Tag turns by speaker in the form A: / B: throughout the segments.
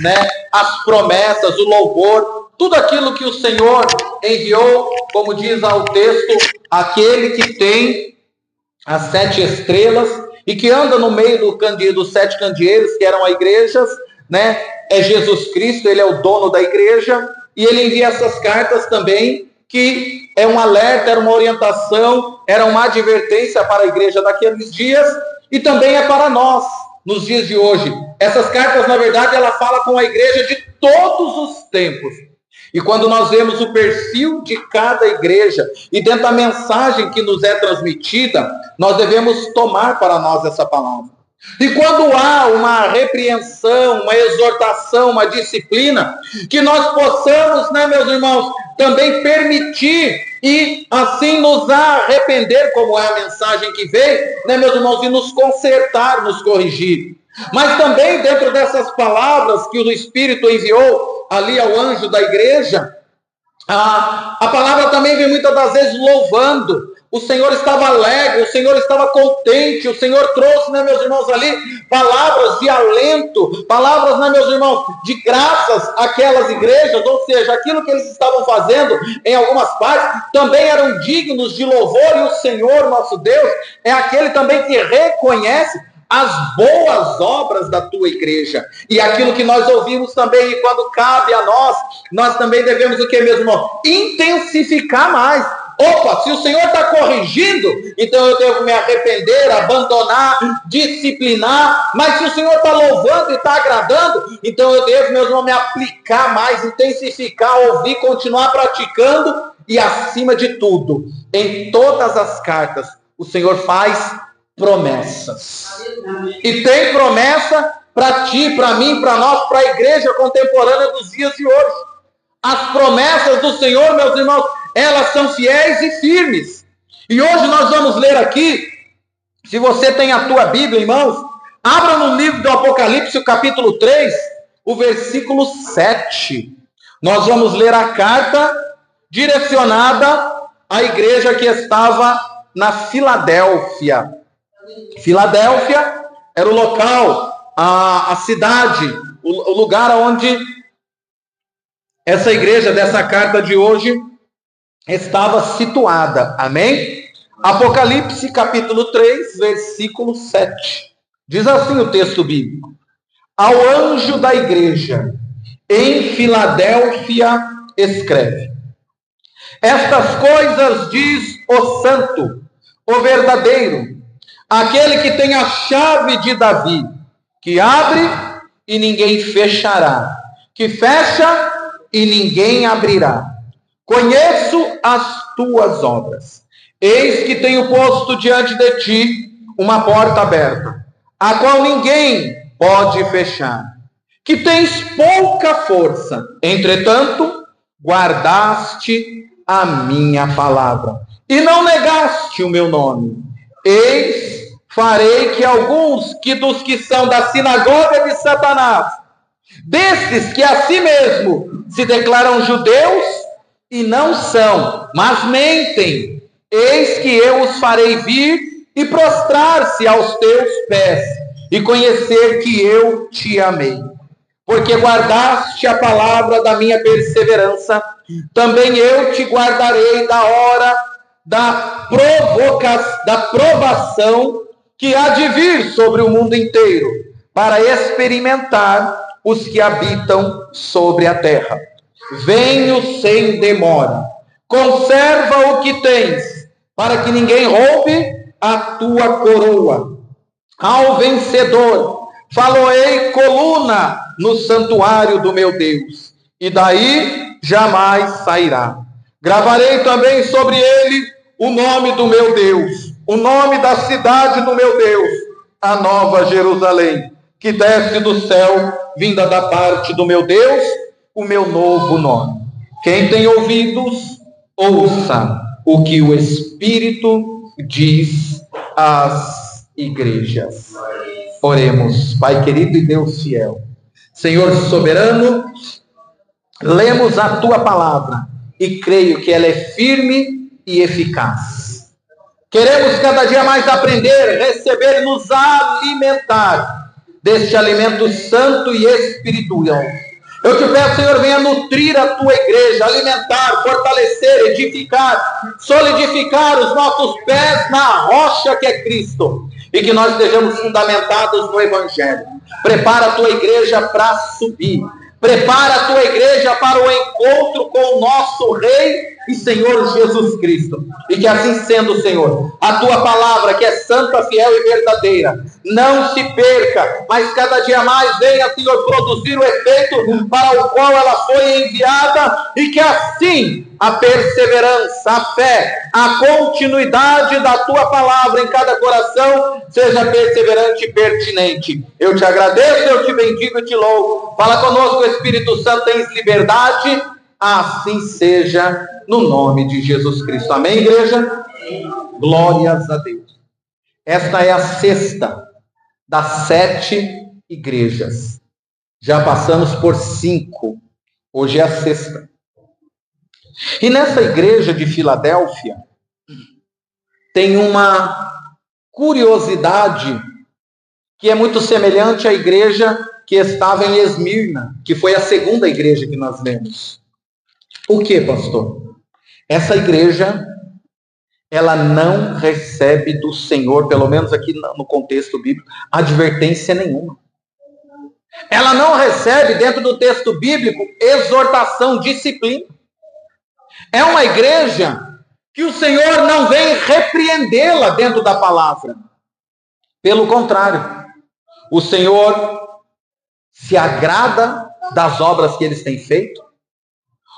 A: né, as promessas, o louvor, tudo aquilo que o Senhor enviou, como diz o texto, aquele que tem as 7 estrelas e que anda no meio dos 7 candeeiros, que eram as igrejas, né? É Jesus Cristo, ele é o dono da igreja, e ele envia essas cartas também, que é um alerta, era uma orientação, era uma advertência para a igreja daqueles dias, e também é para nós, nos dias de hoje. Essas cartas, na verdade, ela fala com a igreja de todos os tempos. E quando nós vemos o perfil de cada igreja e dentro da mensagem que nos é transmitida, nós devemos tomar para nós essa palavra. E quando há uma repreensão, uma exortação, uma disciplina, que nós possamos, né, meus irmãos, também permitir e assim nos arrepender, como é a mensagem que veio, né, meus irmãos, e nos consertar, nos corrigir. Mas também dentro dessas palavras que o Espírito enviou ali ao anjo da igreja, a palavra também vem muitas das vezes louvando. O Senhor estava alegre, o Senhor estava contente, o Senhor trouxe, né, meus irmãos, ali, palavras de alento, palavras, né, meus irmãos, de graças àquelas igrejas, ou seja, aquilo que eles estavam fazendo em algumas partes, também eram dignos de louvor, e o Senhor, nosso Deus, é aquele também que reconhece as boas obras da tua igreja. E aquilo que nós ouvimos também, e quando cabe a nós também devemos o que mesmo, irmão? Intensificar mais. Opa, se o Senhor está corrigindo, então eu devo me arrepender, abandonar, disciplinar. Mas se o Senhor está louvando e está agradando, então eu devo, meus irmãos, me aplicar mais, intensificar, ouvir, continuar praticando. E acima de tudo, em todas as cartas, o Senhor faz promessas. E tem promessa para ti, para mim, para nós, para a igreja contemporânea dos dias de hoje. As promessas do Senhor, meus irmãos, elas são fiéis e firmes. E hoje nós vamos ler aqui, se você tem a tua Bíblia, irmãos, abra no livro do Apocalipse, o capítulo 3, o versículo 7. Nós vamos ler a carta direcionada à igreja que estava na Filadélfia. Filadélfia era o local, a cidade, o lugar onde essa igreja dessa carta de hoje estava situada. Amém? Apocalipse capítulo 3, versículo 7. Diz assim o texto bíblico: ao anjo da igreja em Filadélfia escreve: estas coisas diz o santo, o verdadeiro, aquele que tem a chave de Davi, que abre e ninguém fechará, que fecha e ninguém abrirá. Conheço as tuas obras. Eis que tenho posto diante de ti uma porta aberta, a qual ninguém pode fechar. Que tens pouca força, entretanto, guardaste a minha palavra e não negaste o meu nome. Eis, farei que alguns dos que são da sinagoga de Satanás, desses que a si mesmo se declaram judeus e não são, mas mentem, eis que eu os farei vir e prostrar-se aos teus pés e conhecer que eu te amei. Porque guardaste a palavra da minha perseverança, também eu te guardarei da hora da provação que há de vir sobre o mundo inteiro, para experimentar os que habitam sobre a terra. Venho sem demora. Conserva o que tens, para que ninguém roube a tua coroa. Ao vencedor, faloei coluna no santuário do meu Deus, e daí jamais sairá. Gravarei também sobre ele o nome do meu Deus, o nome da cidade do meu Deus, a nova Jerusalém, que desce do céu, vinda da parte do meu Deus, o meu novo nome. Quem tem ouvidos, ouça o que o Espírito diz às igrejas. Oremos. Pai querido e Deus fiel, Senhor soberano, lemos a tua palavra e creio que ela é firme e eficaz. Queremos cada dia mais aprender, receber e nos alimentar deste alimento santo e espiritual. Eu te peço, Senhor, venha nutrir a tua igreja, alimentar, fortalecer, edificar, solidificar os nossos pés na rocha que é Cristo, e que nós estejamos fundamentados no Evangelho. Prepara a tua igreja para subir. Prepara a tua igreja para o encontro com o nosso Rei e Senhor Jesus Cristo. E que assim sendo, Senhor, a tua palavra, que é santa, fiel e verdadeira, não se perca, mas cada dia mais venha, Senhor, produzir o efeito para o qual ela foi enviada, e que assim a perseverança, a fé, a continuidade da tua palavra em cada coração seja perseverante e pertinente. Eu te agradeço, eu te bendigo e te louvo. Fala conosco, Espírito Santo, tens liberdade. Assim seja, no nome de Jesus Cristo. Amém, igreja? Glórias a Deus. Esta é a sexta das 7 igrejas. Já passamos por 5. Hoje é a sexta. E nessa igreja de Filadélfia, tem uma curiosidade que é muito semelhante à igreja que estava em Esmirna, que foi a segunda igreja que nós lemos. O que, pastor? Essa igreja, ela não recebe do Senhor, pelo menos aqui no contexto bíblico, advertência nenhuma. Ela não recebe, dentro do texto bíblico, exortação, disciplina. É uma igreja que o Senhor não vem repreendê-la dentro da palavra. Pelo contrário, o Senhor se agrada das obras que eles têm feito.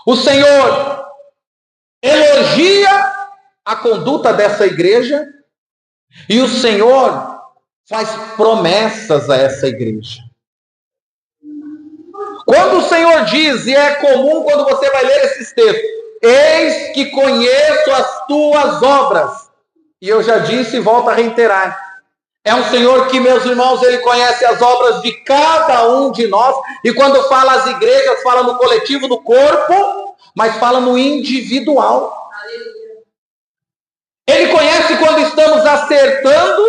A: O Senhor elogia a conduta dessa igreja e o Senhor faz promessas a essa igreja. Quando o Senhor diz, e é comum quando você vai ler esses textos, eis que conheço as tuas obras. E eu já disse e volto a reiterar. É um Senhor que, meus irmãos, Ele conhece as obras de cada um de nós. E quando fala as igrejas, fala no coletivo, no corpo, mas fala no individual. Ele conhece quando estamos acertando,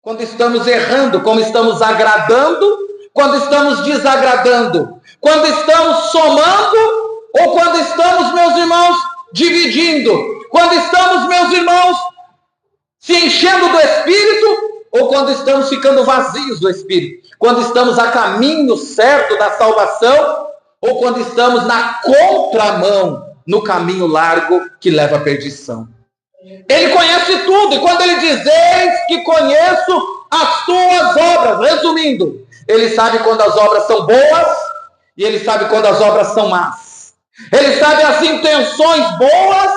A: quando estamos errando, como estamos agradando, quando estamos desagradando, quando estamos somando, ou quando estamos, meus irmãos, dividindo, quando estamos, meus irmãos, se enchendo do Espírito, ou quando estamos ficando vazios do Espírito, quando estamos a caminho certo da salvação, ou quando estamos na contramão, no caminho largo que leva à perdição. Ele conhece tudo, e quando ele diz, eis que conheço as tuas obras, resumindo, ele sabe quando as obras são boas, e ele sabe quando as obras são más. Ele sabe as intenções boas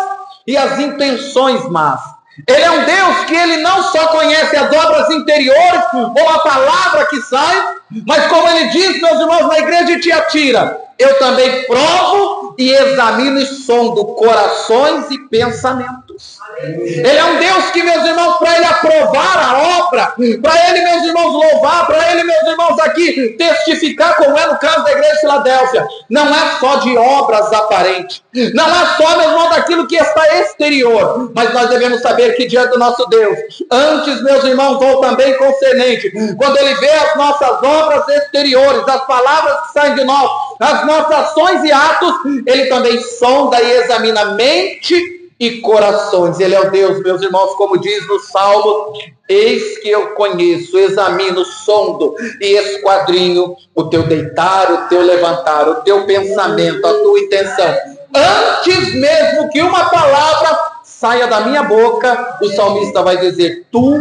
A: e as intenções más. Ele é um Deus que ele não só conhece as obras interiores ou a palavra que sai, mas como ele diz, meus irmãos, na igreja de Tiatira, eu também provo e examino e sondo corações e pensamentos. Ele é um Deus que, meus irmãos, para ele aprovar a obra, para ele, meus irmãos, louvar, para ele, meus irmãos, aqui testificar, como é no caso da igreja de Filadélfia, não é só de obras aparentes, não é só, meus irmãos, daquilo que está exterior, mas nós devemos saber que diante do nosso Deus, antes, meus irmãos, ou também concernente, quando ele vê as nossas obras exteriores, as palavras que saem de nós, as nossas ações e atos, ele também sonda e examina mente e corações. Ele é o Deus, meus irmãos, como diz no Salmo, eis que eu conheço, examino, sondo e esquadrinho o teu deitar, o teu levantar, o teu pensamento, a tua intenção. Antes mesmo que uma palavra saia da minha boca, o salmista vai dizer, tu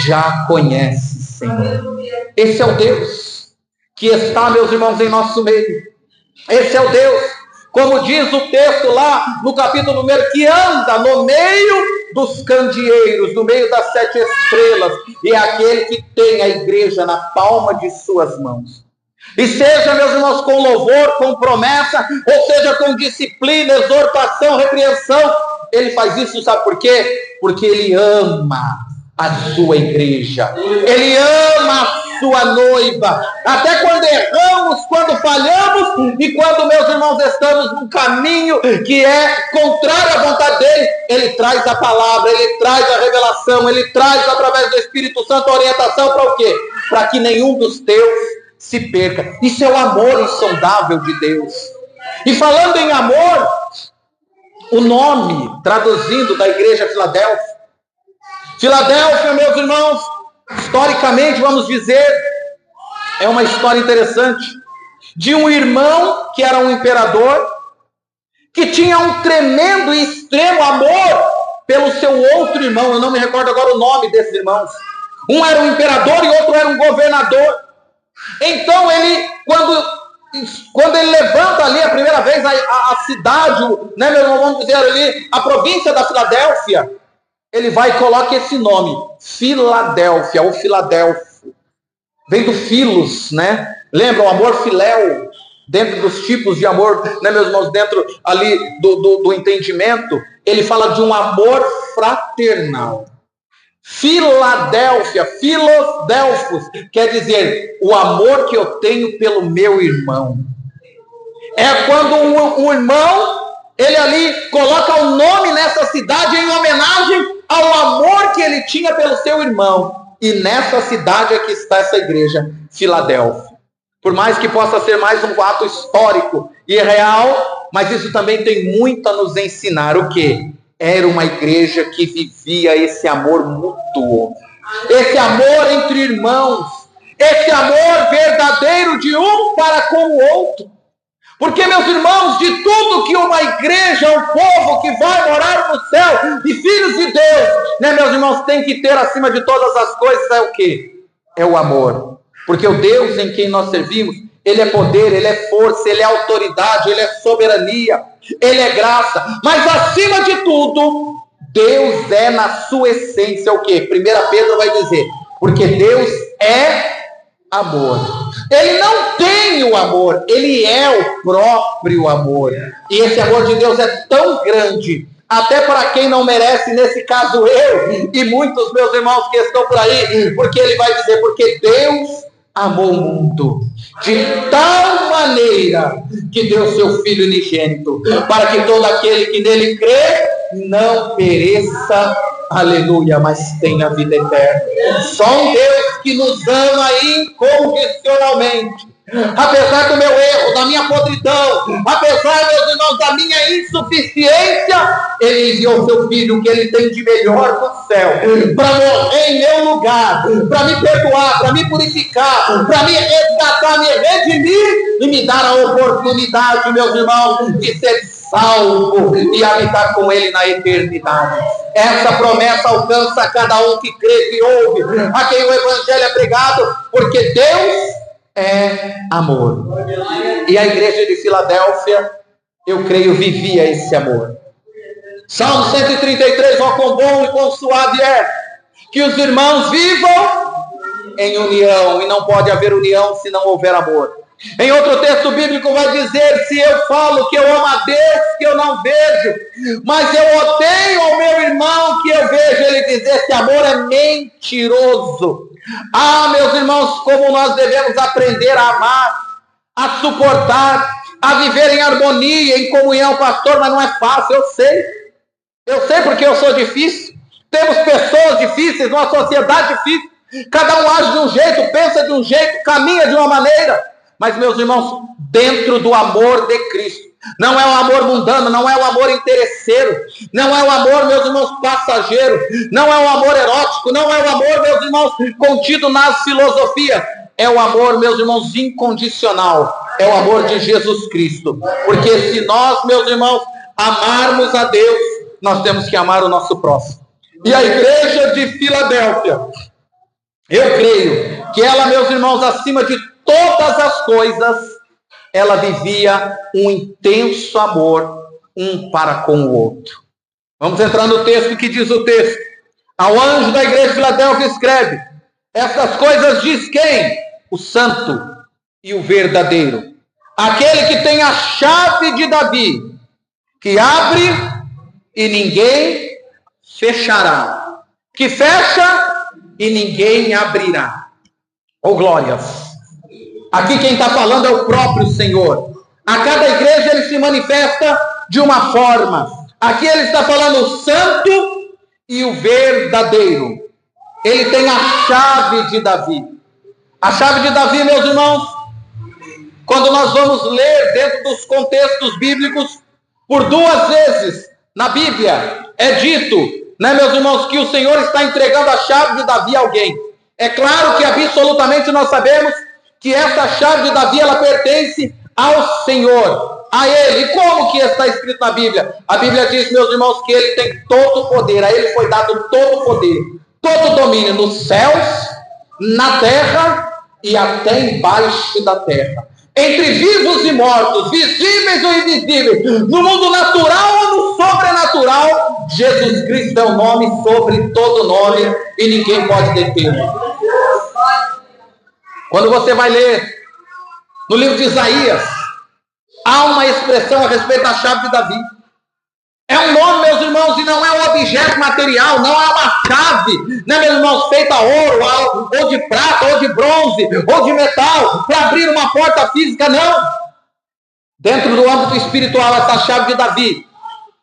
A: já conheces, Senhor. Esse é o Deus que está, meus irmãos, em nosso meio. Esse é o Deus, como diz o texto lá no capítulo 1, que anda no meio dos candeeiros, no meio das 7 estrelas, e é aquele que tem a igreja na palma de suas mãos. E seja, meus irmãos, com louvor, com promessa, ou seja, com disciplina, exortação, repreensão, ele faz isso, sabe por quê? Porque ele ama a sua igreja, ele ama a sua noiva. Até quando erramos, quando falhamos e quando, meus irmãos, estamos num caminho que é contrário à vontade dele, ele traz a palavra, ele traz a revelação, ele traz através do Espírito Santo a orientação para o quê? Para que nenhum dos teus se perca. Isso é o amor insondável de Deus. E falando em amor, o nome, traduzindo, da igreja Filadélfia. Filadélfia, meus irmãos, historicamente, vamos dizer, é uma história interessante, de um irmão que era um imperador, que tinha um tremendo e extremo amor pelo seu outro irmão. Eu não me recordo agora o nome desses irmãos. Um era um imperador e outro era um governador. Então ele, quando ele levanta ali a primeira vez a cidade, né, meu irmão, vamos dizer ali, a província da Filadélfia, ele vai e coloca esse nome, Filadélfia, ou Filadélfo. Vem do filos, né? Lembra o amor filéu, dentro dos tipos de amor, né, meus irmãos, dentro ali do entendimento, ele fala de um amor fraternal. Filadélfia, Filodelfos, quer dizer, o amor que eu tenho pelo meu irmão. É quando um irmão, ele ali coloca o nome nessa cidade em homenagem ao amor que ele tinha pelo seu irmão. E nessa cidade é que está essa igreja, Filadélfia. Por mais que possa ser mais um ato histórico e real, mas isso também tem muito a nos ensinar. O quê? Era uma igreja que vivia esse amor mútuo, esse amor entre irmãos, esse amor verdadeiro de um para com o outro. Porque, meus irmãos, de tudo que uma igreja, um povo que vai morar no céu, e filhos de Deus, né, meus irmãos, tem que ter acima de todas as coisas, é o quê? É o amor. Porque o Deus em quem nós servimos, ele é poder, ele é força, ele é autoridade, ele é soberania, ele é graça. Mas acima de tudo, Deus é na sua essência o quê? 1 Pedro vai dizer, porque Deus é amor. Ele não tem o amor, ele é o próprio amor. E esse amor de Deus é tão grande, até para quem não merece, nesse caso eu e muitos meus irmãos que estão por aí, porque ele vai dizer, porque Deus amou o mundo de tal maneira que deu seu Filho unigênito, para que todo aquele que nele crê não pereça, aleluia, mas tenha vida eterna. Só um Deus que nos ama incondicionalmente. Apesar do meu erro, da minha podridão, apesar, meus irmãos, da minha insuficiência, ele enviou seu Filho, que ele tem de melhor do céu, para morrer em meu lugar, para me perdoar, para me purificar, para me resgatar, me redimir e me dar a oportunidade, meus irmãos, de ser salvo e habitar com ele na eternidade. Essa promessa alcança cada um que crê, que ouve, a quem o evangelho é pregado, porque Deus é amor. E a igreja de Filadélfia, eu creio, vivia esse amor. Salmo 133, ó quão bom e quão suave é que os irmãos vivam em união, e não pode haver união se não houver amor. Em outro texto bíblico vai dizer, se eu falo que eu amo a Deus que eu não vejo, mas eu odeio ao meu irmão que eu vejo, ele diz, esse amor é mentiroso. Ah, meus irmãos, como nós devemos aprender a amar, a suportar, a viver em harmonia, em comunhão, pastor, mas não é fácil, eu sei porque eu sou difícil, temos pessoas difíceis, uma sociedade difícil, cada um age de um jeito, pensa de um jeito, caminha de uma maneira, mas, meus irmãos, dentro do amor de Cristo, não é o amor mundano, não é o amor interesseiro, não é o amor, meus irmãos, passageiro, não é o amor erótico, não é o amor, meus irmãos, contido nas filosofias, é o amor, meus irmãos, incondicional, é o amor de Jesus Cristo, porque se nós, meus irmãos, amarmos a Deus, nós temos que amar o nosso próximo. E a igreja de Filadélfia, eu creio que ela, meus irmãos, acima de todas as coisas, ela vivia um intenso amor um para com o outro. Vamos entrar no texto que diz o texto. Ao anjo da igreja de Filadélfia escreve, essas coisas diz quem? O santo e o verdadeiro. Aquele que tem a chave de Davi, que abre e ninguém fechará. Que fecha e ninguém abrirá. Oh, glórias! Aqui quem está falando é o próprio Senhor. A cada igreja ele se manifesta de uma forma. Aqui ele está falando o santo e o verdadeiro. Ele tem a chave de Davi. A chave de Davi, meus irmãos, quando nós vamos ler dentro dos contextos bíblicos, por 2 vezes na Bíblia é dito, né, meus irmãos, que o Senhor está entregando a chave de Davi a alguém. É claro que absolutamente nós sabemos que essa chave de Davi, ela pertence ao Senhor, a Ele. E como que está escrito na Bíblia? A Bíblia diz, meus irmãos, que Ele tem todo o poder. A Ele foi dado todo o poder, todo o domínio nos céus, na terra e até embaixo da terra. Entre vivos e mortos, visíveis ou invisíveis, no mundo natural ou no sobrenatural, Jesus Cristo é o nome sobre todo nome e ninguém pode detê-lo. Quando você vai ler no livro de Isaías, há uma expressão a respeito da chave de Davi. É um nome, meus irmãos, e não é um objeto material, não é uma chave, né, meus irmãos, feita a ouro, ou de prata, ou de bronze, ou de metal, para abrir uma porta física, não. Dentro do âmbito espiritual, essa chave de Davi,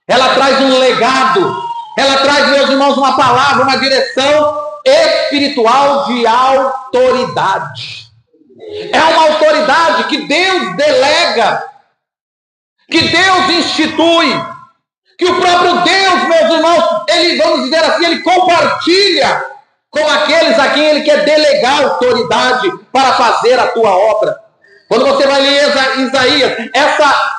A: ela traz um legado, ela traz, meus irmãos, uma palavra, uma direção espiritual de autoridade. É uma autoridade que Deus delega, que Deus institui, que o próprio Deus, meus irmãos, ele, vamos dizer assim, ele compartilha com aqueles a quem ele quer delegar autoridade para fazer a tua obra. Quando você vai ler Isaías, essa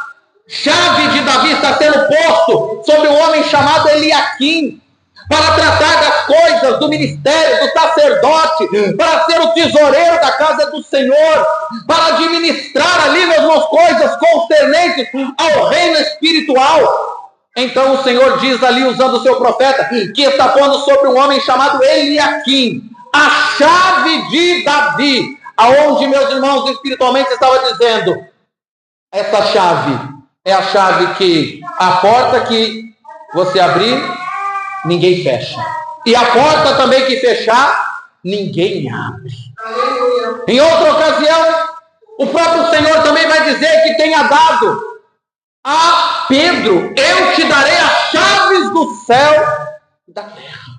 A: chave de Davi está sendo posto sobre um homem chamado Eliaquim, para tratar das coisas do ministério, do sacerdote, para ser o tesoureiro da casa do Senhor, para administrar ali, meus irmãos, coisas concernentes ao reino espiritual. Então o Senhor diz ali, usando o seu profeta, que está pondo sobre um homem chamado Eliaquim, a chave de Davi, aonde, meus irmãos, espiritualmente estava dizendo, essa chave é a chave que a porta que você abrir, ninguém fecha. E a porta também que fechar, ninguém abre. Em outra ocasião, o próprio Senhor também vai dizer que tenha dado a Pedro, eu te darei as chaves do céu e da terra.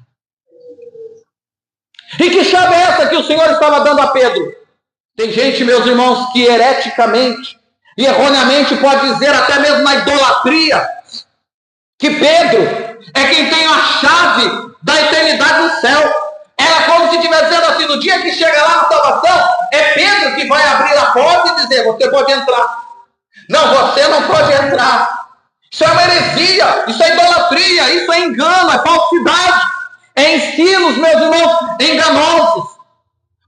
A: E que chave é essa que o Senhor estava dando a Pedro? Tem gente, meus irmãos, que hereticamente e erroneamente pode dizer, até mesmo na idolatria, que Pedro é quem tem a chave da eternidade no céu. Era como se estivesse dizendo assim, no dia que chega lá na salvação, é Pedro que vai abrir a porta e dizer, você pode entrar. Não, você não pode entrar. Isso é uma heresia, isso é idolatria, isso é engano, é falsidade, é ensinos, meus irmãos, enganosos.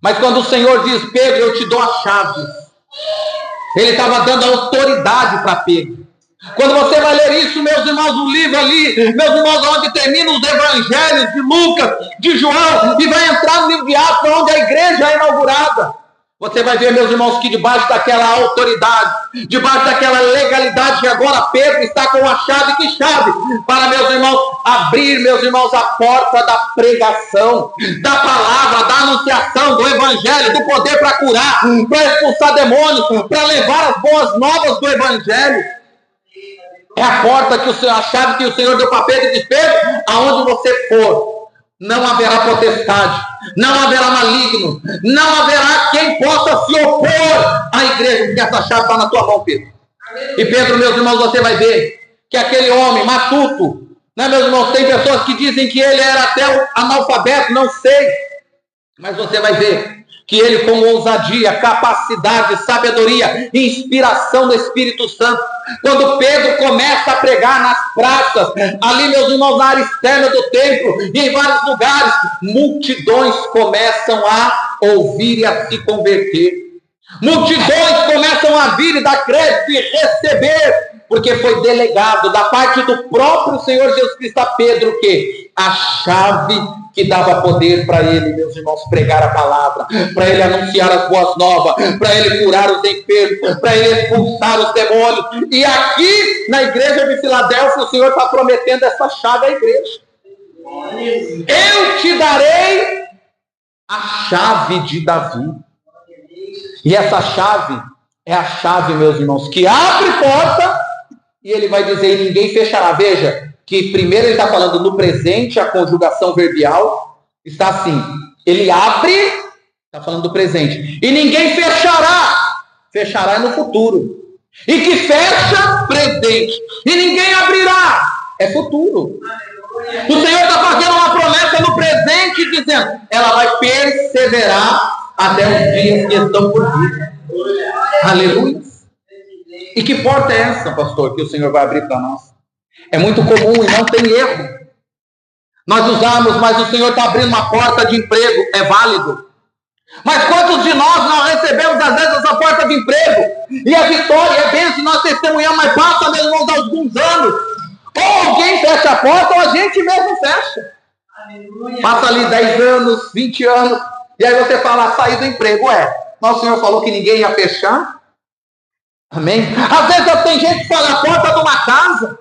A: Mas quando o Senhor diz, Pedro, eu te dou a chave, ele estava dando autoridade para Pedro. Quando você vai ler isso, meus irmãos, o livro ali, meus irmãos, onde termina os evangelhos de Lucas, de João, e vai entrar no livro de Atos, onde a igreja é inaugurada, você vai ver, meus irmãos, que debaixo daquela autoridade, debaixo daquela legalidade, que agora Pedro está com a chave, que chave? Para, meus irmãos, abrir, meus irmãos, a porta da pregação, da palavra, da anunciação, do evangelho, do poder para curar, para expulsar demônios, para levar as boas novas do evangelho. É a porta, a chave que o Senhor deu para Pedro e diz, Pedro, aonde você for, não haverá potestade, não haverá maligno, não haverá quem possa se opor à igreja, porque essa chave está na tua mão, Pedro. E Pedro, meus irmãos, você vai ver que aquele homem matuto, né, meus irmãos, tem pessoas que dizem que ele era até analfabeto, não sei, mas você vai ver que ele, com ousadia, capacidade, sabedoria, inspiração do Espírito Santo, quando Pedro começa a pregar nas praças, ali, meus irmãos, na área externa do templo, e em vários lugares, multidões começam a ouvir e a se converter. Multidões começam a vir e dar crédito e receber, porque foi delegado da parte do próprio Senhor Jesus Cristo a Pedro o quê? A chave que dava poder para ele, meus irmãos, pregar a palavra, para ele anunciar as boas novas, para ele curar os enfermos, para ele expulsar os demônios. E aqui na igreja de Filadélfia o Senhor está prometendo essa chave à igreja. Eu te darei a chave de Davi. E essa chave é a chave, meus irmãos, que abre porta e ele vai dizer, e ninguém fechará. Veja, que primeiro ele está falando no presente, a conjugação verbial está assim, ele abre, está falando do presente, e ninguém fechará, fechará é no futuro, e que fecha, presente, e ninguém abrirá, é futuro. O Senhor está fazendo uma promessa no presente, dizendo, ela vai perseverar até os dias que estão por vir. Aleluia. E que porta é essa, pastor, que o Senhor vai abrir para nós? É muito comum e não tem erro nós usamos, mas o Senhor está abrindo uma porta de emprego, é válido. Mas quantos de nós não recebemos às vezes essa porta de emprego? E a vitória é bênção, nós testemunhamos, mas passa mesmo alguns anos. Ou alguém fecha a porta, ou a gente mesmo fecha. Aleluia. Passa ali 10 anos, 20 anos, e aí você fala, sair do emprego, mas o Senhor falou que ninguém ia fechar. Amém? Às vezes tem gente que fala a porta de uma casa.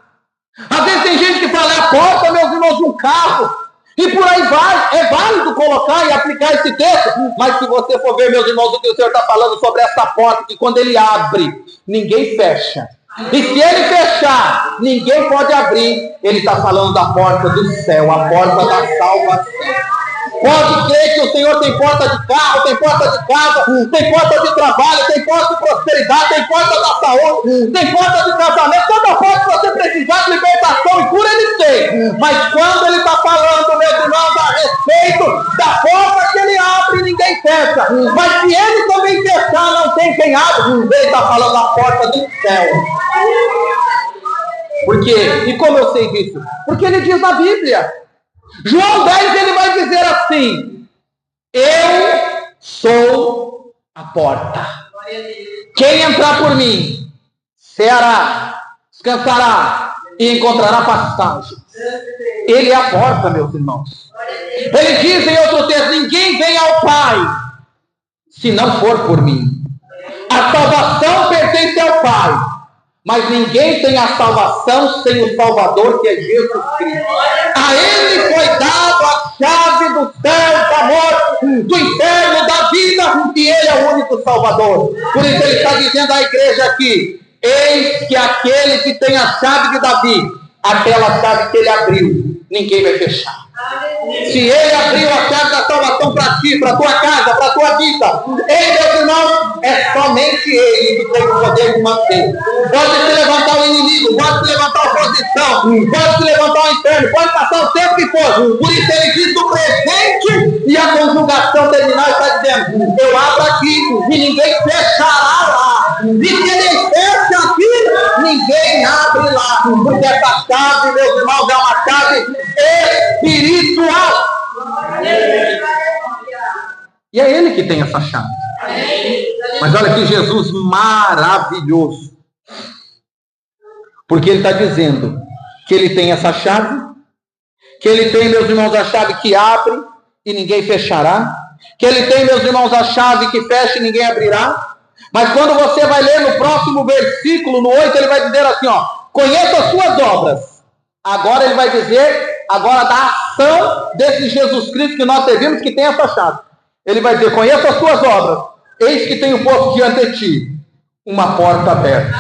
A: Às vezes tem gente que fala a porta, meus irmãos, de um carro. E por aí vai. É válido colocar e aplicar esse texto. Mas se você for ver, meus irmãos, o que o Senhor está falando sobre essa porta, que quando ele abre, ninguém fecha. E se ele fechar, ninguém pode abrir. Ele está falando da porta do céu, a porta da salvação. Pode crer que o Senhor tem porta de carro, tem porta de casa, tem porta de trabalho, tem porta de prosperidade, tem porta da saúde, tem porta de casamento, toda porta que você precisar de libertação e cura ele tem. Mas quando ele está falando, meus irmãos, a respeito da porta que ele abre, ninguém fecha. Mas se ele também fechar, não tem quem abre. Ele está falando da porta do céu. Por quê? E como eu sei disso? Porque ele diz na Bíblia. João 10, ele vai dizer assim, eu sou a porta. Quem entrar por mim, ceará, descansará e encontrará passagem. Ele é a porta, meus irmãos. Ele diz em outro texto, ninguém vem ao Pai, se não for por mim. A salvação pertence ao Pai, mas ninguém tem a salvação sem o Salvador, que é Jesus Cristo. A ele foi dado a chave do céu, da morte, do inferno, da vida, e ele é o único Salvador. Por isso ele está dizendo à igreja aqui, eis que aquele que tem a chave de Davi, aquela chave que ele abriu, ninguém vai fechar. Se ele abriu a chave da salvação para ti, para tua casa, para tua vida, ele, meus irmãos, é somente ele que tem o poder de manter. Pode se levantar o inimigo, pode se levantar a oposição, pode se levantar o inferno, pode passar o tempo que for. Por isso ele diz do presente, e a conjugação terminal está dizendo, eu abro aqui e ninguém fechará lá. E se ele fecha aqui, ninguém abre lá. Porque essa chave, meus irmãos, é uma chave espiritual. E é ele que tem essa chave. Mas olha que Jesus maravilhoso. Porque ele está dizendo que ele tem essa chave, que ele tem, meus irmãos, a chave que abre e ninguém fechará, que ele tem, meus irmãos, a chave que fecha e ninguém abrirá. Mas quando você vai ler no próximo versículo, no 8, ele vai dizer assim, conheça as suas obras. Agora ele vai dizer, agora da ação desse Jesus Cristo que nós servimos, que tem essa chave. Ele vai dizer, conheça as suas obras, eis que tenho posto diante de ti uma porta aberta,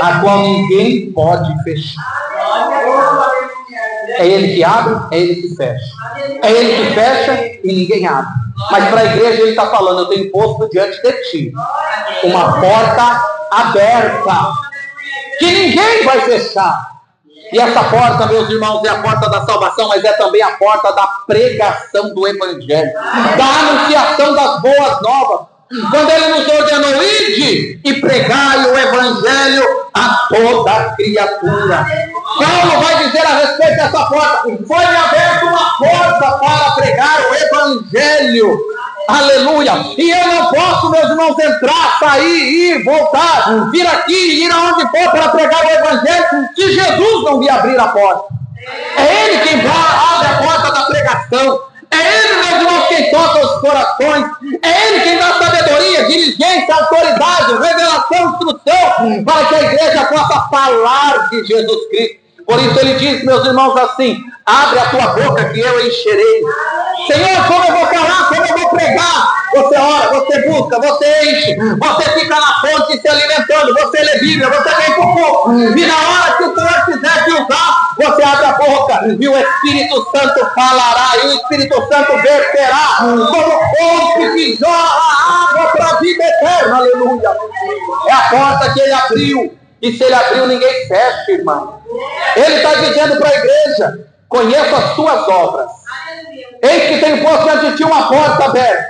A: a qual ninguém pode fechar. É ele que abre, é ele que fecha. É ele que fecha e ninguém abre. Mas para a igreja ele está falando, eu tenho posto diante de ti uma porta aberta, que ninguém vai fechar. E essa porta, meus irmãos, é a porta da salvação, mas é também a porta da pregação do Evangelho, da anunciação das boas novas. Quando ele nos ordenou, ide e pregai o Evangelho a toda criatura. Paulo vai dizer a respeito dessa porta, foi-me aberta uma porta para pregar o Evangelho. Aleluia. E eu não posso, meus irmãos, entrar, sair, ir, voltar, vir aqui, ir aonde for para pregar o Evangelho, se Jesus não me abrir a porta. É ele quem abre a porta da pregação. É ele, meus irmãos, quem toca os corações. É ele quem dá sabedoria, diligência, autoridade, revelação, instrução, para que a igreja possa falar de Jesus Cristo. Por isso ele diz, meus irmãos, assim: abre a tua boca que eu encherei. Senhor, como eu vou falar, como eu vou pregar? Você ora, você busca, você enche, você fica na fonte se alimentando, você lê Bíblia, você vem pro povo. E na hora que o Senhor quiser te usar, você abre a boca e o Espírito Santo falará, e o Espírito Santo verterá como fonte que jorra água para a vida eterna. Aleluia. É a porta que ele abriu. E se ele abriu, ninguém fecha, irmão. Ele está dizendo para a igreja: conheço as tuas obras. Eis que tenho posto diante de ti uma porta aberta,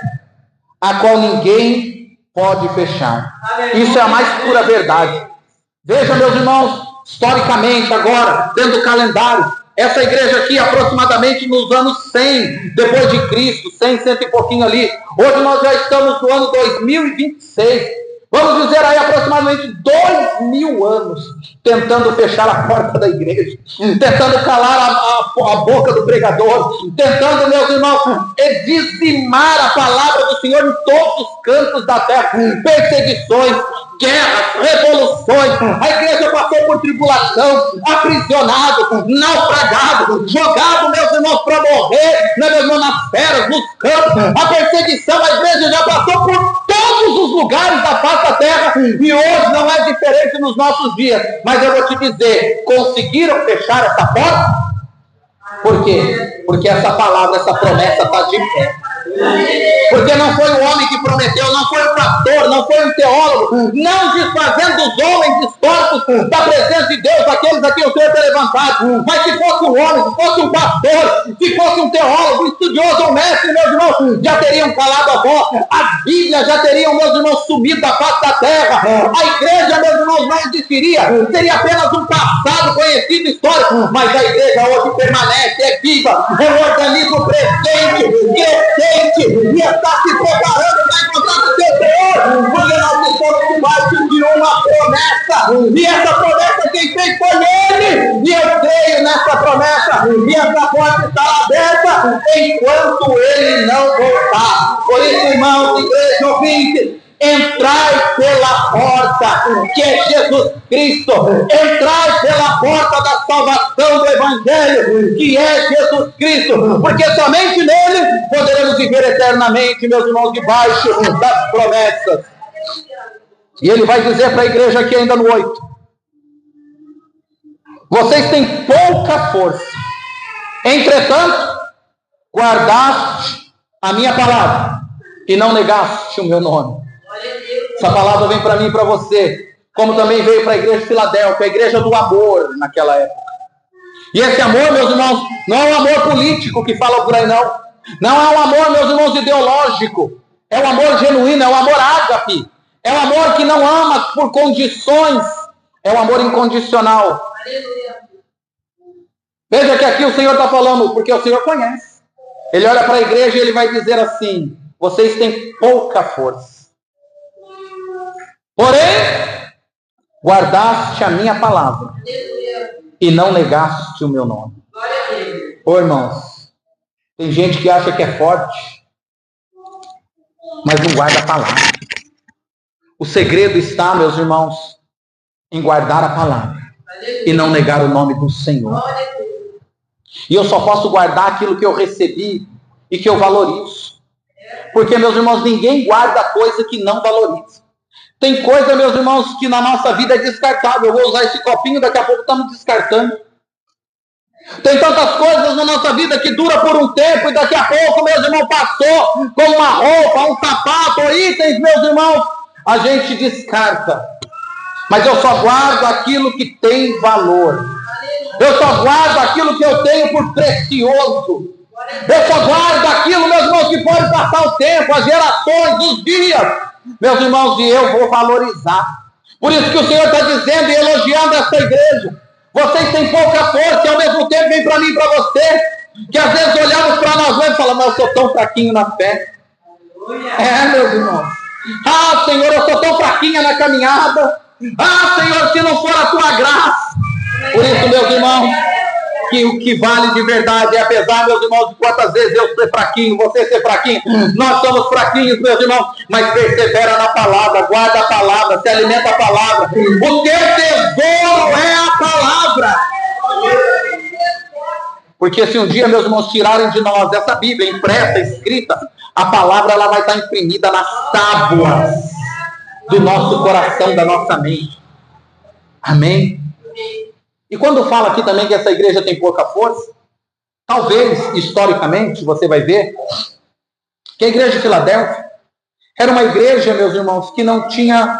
A: a qual ninguém pode fechar. Isso é a mais pura verdade. Veja, meus irmãos, historicamente agora, dentro do calendário, essa igreja aqui, aproximadamente nos anos 100, depois de Cristo, 100 e pouquinho ali. Hoje nós já estamos no ano 2026. Vamos dizer aí aproximadamente 2000 anos tentando fechar a porta da igreja, tentando calar a boca do pregador, tentando, meus irmãos, dizimar a palavra do Senhor em todos os cantos da terra. Perseguições, guerras, revoluções. A igreja passou por tribulação, aprisionado, naufragado, jogado, meus irmãos, para morrer, meus irmãos, nas feras, nos campos. A perseguição, a igreja já passou por todos os lugares da face da terra, e hoje não é diferente nos nossos dias. Mas eu vou te dizer, conseguiram fechar essa porta? Por quê? Porque essa palavra, essa promessa está de pé. Porque não foi o homem que prometeu, não foi o pastor, não foi o teólogo, não desfazendo os homens distortos da presença de Deus, aqueles a quem o Senhor tem levantado. Mas se fosse um homem, se fosse um pastor, se fosse um teólogo, um estudioso ou mestre, meus irmãos, já teriam calado a voz, as Bíblias já teriam, meus irmãos, sumido da face da terra. A igreja, meus irmãos, não existiria, seria apenas um passado conhecido, histórico. Mas a igreja hoje permanece, é viva, é um organismo presente, crescente, e está se preparando para encontrar com o seu Senhor, porque nós estamos debaixo de uma promessa, e essa promessa quem fez foi Ele, e eu creio nessa promessa, e essa porta está aberta enquanto Ele não voltar. Por isso, irmãos, igreja ouvinte, entrai pela porta, que é Jesus Cristo. Entrai pela porta da salvação do Evangelho, que é Jesus Cristo. Porque somente nele poderemos viver eternamente, meus irmãos, debaixo das promessas. E ele vai dizer para a igreja aqui ainda no 8: vocês têm pouca força, entretanto, guardaste a minha palavra e não negaste o meu nome. Essa palavra vem para mim e para você, como também veio para a igreja de Filadélfia, a igreja do amor naquela época. E esse amor, meus irmãos, não é um amor político que fala por aí, não. Não é um amor, meus irmãos, ideológico. É um amor genuíno, é um amor ágape. É um amor que não ama por condições. É um amor incondicional. Veja que aqui o Senhor está falando, porque o Senhor conhece. Ele olha para a igreja e ele vai dizer assim: vocês têm pouca força. Porém, guardaste a minha palavra e não negaste o meu nome. Ô irmãos, tem gente que acha que é forte, mas não guarda a palavra. O segredo está, meus irmãos, em guardar a palavra e não negar o nome do Senhor. E eu só posso guardar aquilo que eu recebi e que eu valorizo. Porque, meus irmãos, ninguém guarda coisa que não valoriza. Tem coisa, meus irmãos, que na nossa vida é descartável. Eu vou usar esse copinho, daqui a pouco estamos descartando. Tem tantas coisas na nossa vida que dura por um tempo e daqui a pouco, meus irmãos, passou, como uma roupa, um sapato, ou itens, meus irmãos, a gente descarta. Mas eu só guardo aquilo que tem valor. Eu só guardo aquilo que eu tenho por precioso. Eu só guardo aquilo, meus irmãos, que pode passar o tempo, as gerações, os dias. Meus irmãos, e eu vou valorizar. Por isso que o Senhor está dizendo e elogiando essa igreja. Vocês têm pouca força e ao mesmo tempo vem para mim e para você. Que às vezes olhamos para nós mesmos e falamos: mas eu sou tão fraquinho na fé. É, meus irmãos. Ah, Senhor, eu sou tão fraquinha na caminhada. Ah, Senhor, se não for a tua graça. Por isso, meus irmãos, que o que vale de verdade é, apesar, meus irmãos, de quantas vezes eu ser fraquinho, você ser fraquinho, nós somos fraquinhos, meus irmãos, mas persevera na palavra, guarda a palavra, se alimenta a palavra. O teu tesouro é a palavra. Porque se um dia, meus irmãos, tirarem de nós essa Bíblia impressa, escrita, a palavra ela vai estar imprimida nas tábuas do nosso coração, da nossa mente. Amém? E quando fala aqui também que essa igreja tem pouca força, talvez, historicamente, você vai ver que a igreja de Filadélfia era uma igreja, meus irmãos, que não tinha,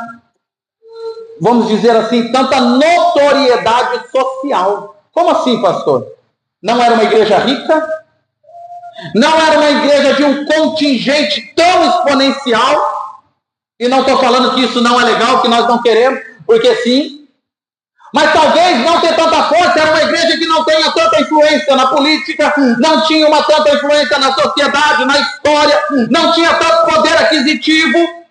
A: vamos dizer assim, tanta notoriedade social. Como assim, pastor? Não era uma igreja rica? Não era uma igreja de um contingente tão exponencial? E não estou falando que isso não é legal, que nós não queremos, porque sim. Mas talvez não ter tanta força, era uma igreja que não tenha tanta influência na política, não tinha uma tanta influência na sociedade, na história, não tinha tanto poder aquisitivo.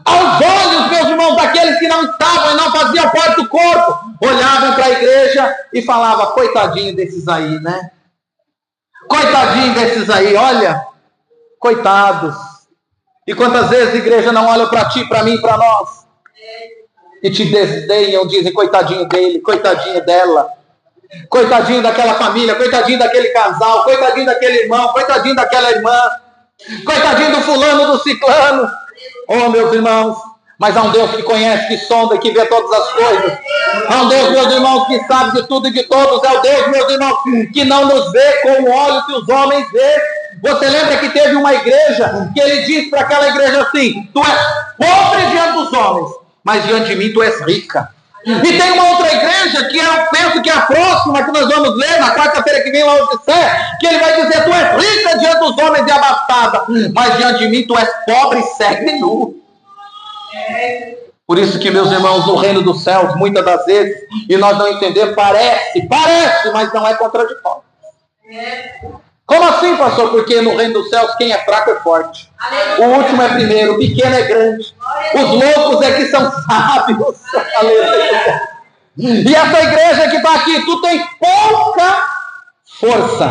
A: Aos olhos, meus irmãos, daqueles que não estavam e não faziam parte do corpo, olhavam para a igreja e falavam, coitadinho desses aí, né? Coitadinho desses aí, olha, coitados. E quantas vezes a igreja não olha para ti, para mim, para nós? E te desdenham, dizem, coitadinho dele, coitadinho dela, coitadinho daquela família, coitadinho daquele casal, coitadinho daquele irmão, coitadinho daquela irmã, coitadinho do fulano, do ciclano. Oh, meus irmãos, mas há um Deus que conhece, que sonda, que vê todas as coisas. Há um Deus, meus irmãos, que sabe de tudo e de todos. É o Deus, meus irmãos, que não nos vê com o olho que os homens vê. Você lembra que teve uma igreja que ele disse para aquela igreja assim, tu és pobre diante dos homens, mas diante de mim tu és rica. E tem uma outra igreja que eu penso que é a próxima, que nós vamos ler na quarta-feira que vem lá onde disser, que ele vai dizer, tu és rica diante dos homens e abastada, mas diante de mim tu és pobre, cego e nu. Por isso que, meus irmãos, no reino dos céus, muitas das vezes, e nós não entendemos, parece, mas não é contraditório. Como assim, pastor? Porque no reino dos céus, quem é fraco é forte. O último é primeiro, o pequeno é grande. Os loucos é que são sábios. Aleluia. E essa igreja que está aqui, tu tem pouca força.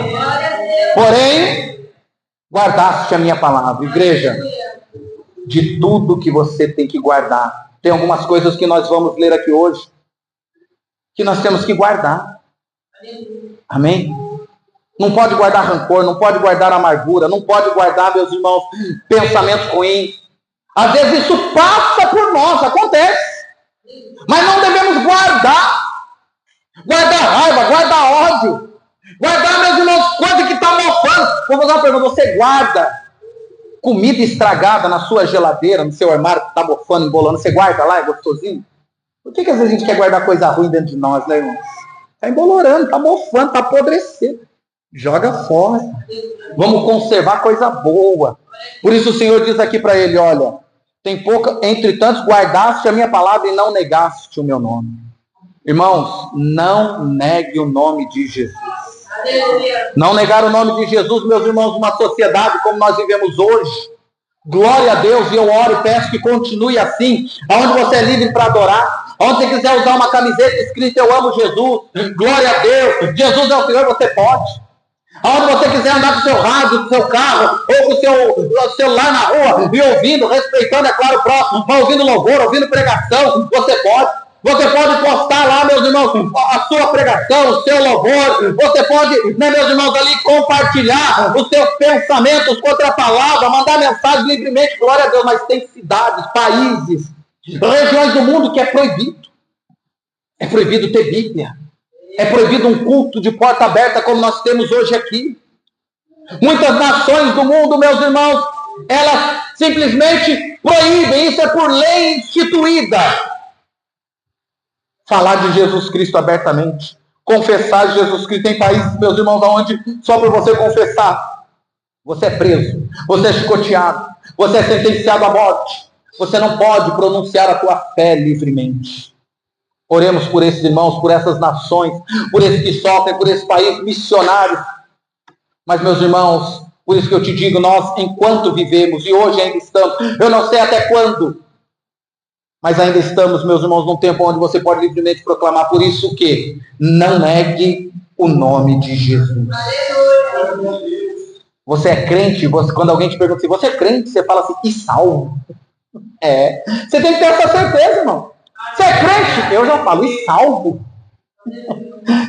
A: Porém, guardaste a minha palavra. Igreja, de tudo que você tem que guardar. Tem algumas coisas que nós vamos ler aqui hoje, que nós temos que guardar. Amém? Não pode guardar rancor, não pode guardar amargura, não pode guardar, meus irmãos, pensamentos ruins. Às vezes isso passa por nós, acontece. Mas não devemos guardar. Guardar raiva, guardar ódio. Guardar, meus irmãos, coisa que está mofando. Vou fazer uma pergunta, você guarda comida estragada na sua geladeira, no seu armário que está mofando, embolando, você guarda lá, é gostosinho? Por que às vezes a gente quer guardar coisa ruim dentro de nós, né, irmãos? Está embolorando, está mofando, está apodrecendo. Joga fora. Vamos conservar coisa boa. Por isso o Senhor diz aqui para ele, olha, tem pouca, entretanto guardaste a minha palavra e não negaste o meu nome. Irmãos, não negue o nome de Jesus. Não negar o nome de Jesus, meus irmãos, numa sociedade como nós vivemos hoje. Glória a Deus, e eu oro e peço que continue assim, aonde você é livre para adorar, aonde você quiser usar uma camiseta escrita eu amo Jesus, glória a Deus, Jesus é o Senhor, você pode. Aonde você quiser andar com o seu rádio, com o seu carro, ou com o seu celular na rua, e ouvindo, respeitando, é claro, o próximo, ouvindo louvor, ouvindo pregação, você pode. Você pode postar lá, meus irmãos, a sua pregação, o seu louvor. Você pode, né, meus irmãos, ali compartilhar os seus pensamentos contra a palavra, mandar mensagem livremente, glória a Deus. Mas tem cidades, países, regiões do mundo que é proibido. É proibido ter Bíblia. É proibido um culto de porta aberta como nós temos hoje aqui. Muitas nações do mundo, meus irmãos, elas simplesmente proíbem. Isso é por lei instituída. Falar de Jesus Cristo abertamente. Confessar Jesus Cristo. Tem países, meus irmãos, onde só por você confessar, você é preso, você é chicoteado, você é sentenciado à morte. Você não pode pronunciar a tua fé livremente. Oremos por esses irmãos, por essas nações, por esses que sofrem, por esse país missionário. Mas, meus irmãos, por isso que eu te digo, nós, enquanto vivemos, e hoje ainda estamos, eu não sei até quando, mas ainda estamos, meus irmãos, num tempo onde você pode livremente proclamar. Por isso que não negue o nome de Jesus. Você é crente, quando alguém te pergunta se você é crente, você fala assim, e salvo? É. Você tem que ter essa certeza, irmão. Você é crente? Eu já falo, e salvo?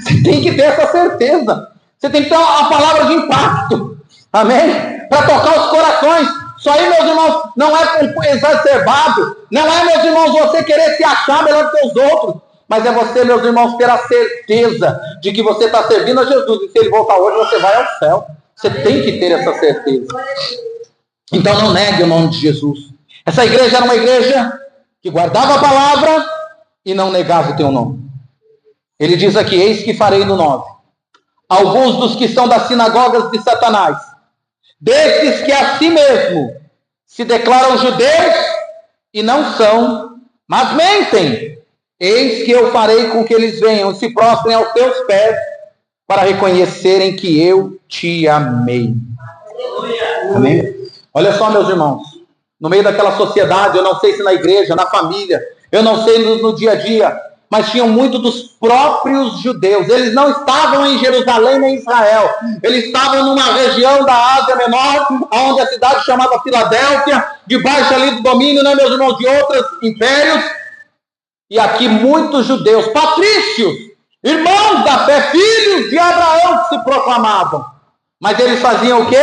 A: Você tem que ter essa certeza. Você tem que ter uma palavra de impacto. Amém? Para tocar os corações. Isso aí, meus irmãos, não é exacerbado. Não é, meus irmãos, você querer se achar melhor que os outros. Mas é você, meus irmãos, ter a certeza de que você está servindo a Jesus. E se ele voltar hoje, você vai ao céu. Você tem que ter essa certeza. Então não negue o nome de Jesus. Essa igreja era uma igreja que guardava a palavra e não negava o teu nome. Ele diz aqui, eis que farei no 9. Alguns dos que são das sinagogas de Satanás, desses que a si mesmo se declaram judeus e não são, mas mentem. Eis que eu farei com que eles venham e se prostrem aos teus pés para reconhecerem que eu te amei. Amém? Olha só, meus irmãos, no meio daquela sociedade, eu não sei se na igreja, na família, eu não sei no dia a dia, mas tinham muito dos próprios judeus. Eles não estavam em Jerusalém nem em Israel. Eles estavam numa região da Ásia Menor, onde a cidade chamada Filadélfia, debaixo ali do domínio, né, meus irmãos, de outros impérios. E aqui muitos judeus, patrícios, irmãos da fé, filhos de Abraão, que se proclamavam. Mas eles faziam o quê?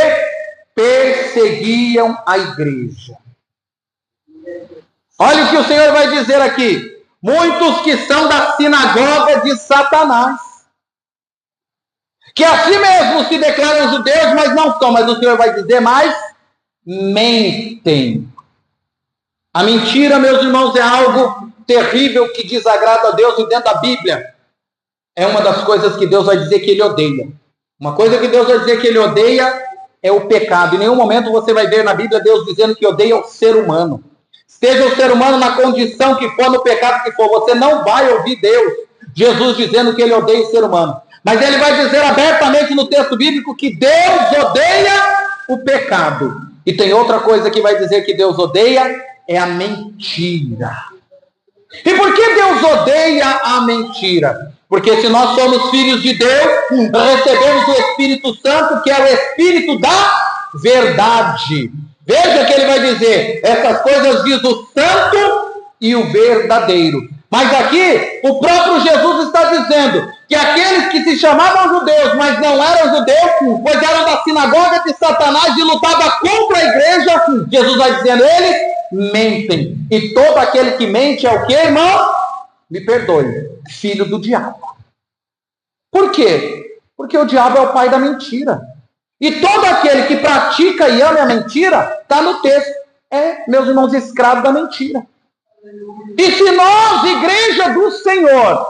A: Perseguiam a igreja. Olha o que o Senhor vai dizer aqui. Muitos que são da sinagoga de Satanás, que a si mesmos se declaram judeus, mas não são. Mas o Senhor vai dizer mais, mentem. A mentira, meus irmãos, é algo terrível que desagrada a Deus, e dentro da Bíblia é uma das coisas que Deus vai dizer que Ele odeia. Uma coisa que Deus vai dizer que Ele odeia é o pecado. Em nenhum momento você vai ver na Bíblia Deus dizendo que odeia o ser humano. Seja o ser humano na condição que for, no pecado que for, você não vai ouvir Deus, Jesus dizendo que Ele odeia o ser humano. Mas Ele vai dizer abertamente no texto bíblico que Deus odeia o pecado. E tem outra coisa que vai dizer que Deus odeia, é a mentira. E por que Deus odeia a mentira? Porque se nós somos filhos de Deus, recebemos o Espírito Santo, que é o Espírito da verdade. Veja que ele vai dizer, essas coisas diz o santo e o verdadeiro. Mas aqui, o próprio Jesus está dizendo que aqueles que se chamavam judeus, mas não eram judeus, pois eram da sinagoga de Satanás e lutavam contra a igreja, Jesus vai dizendo, eles mentem. E todo aquele que mente é o que, irmão? Me perdoe, filho do diabo. Por quê? Porque o diabo é o pai da mentira. E todo aquele que pratica e ama a mentira, está no texto, é, meus irmãos, escravo da mentira. E se nós, igreja do Senhor,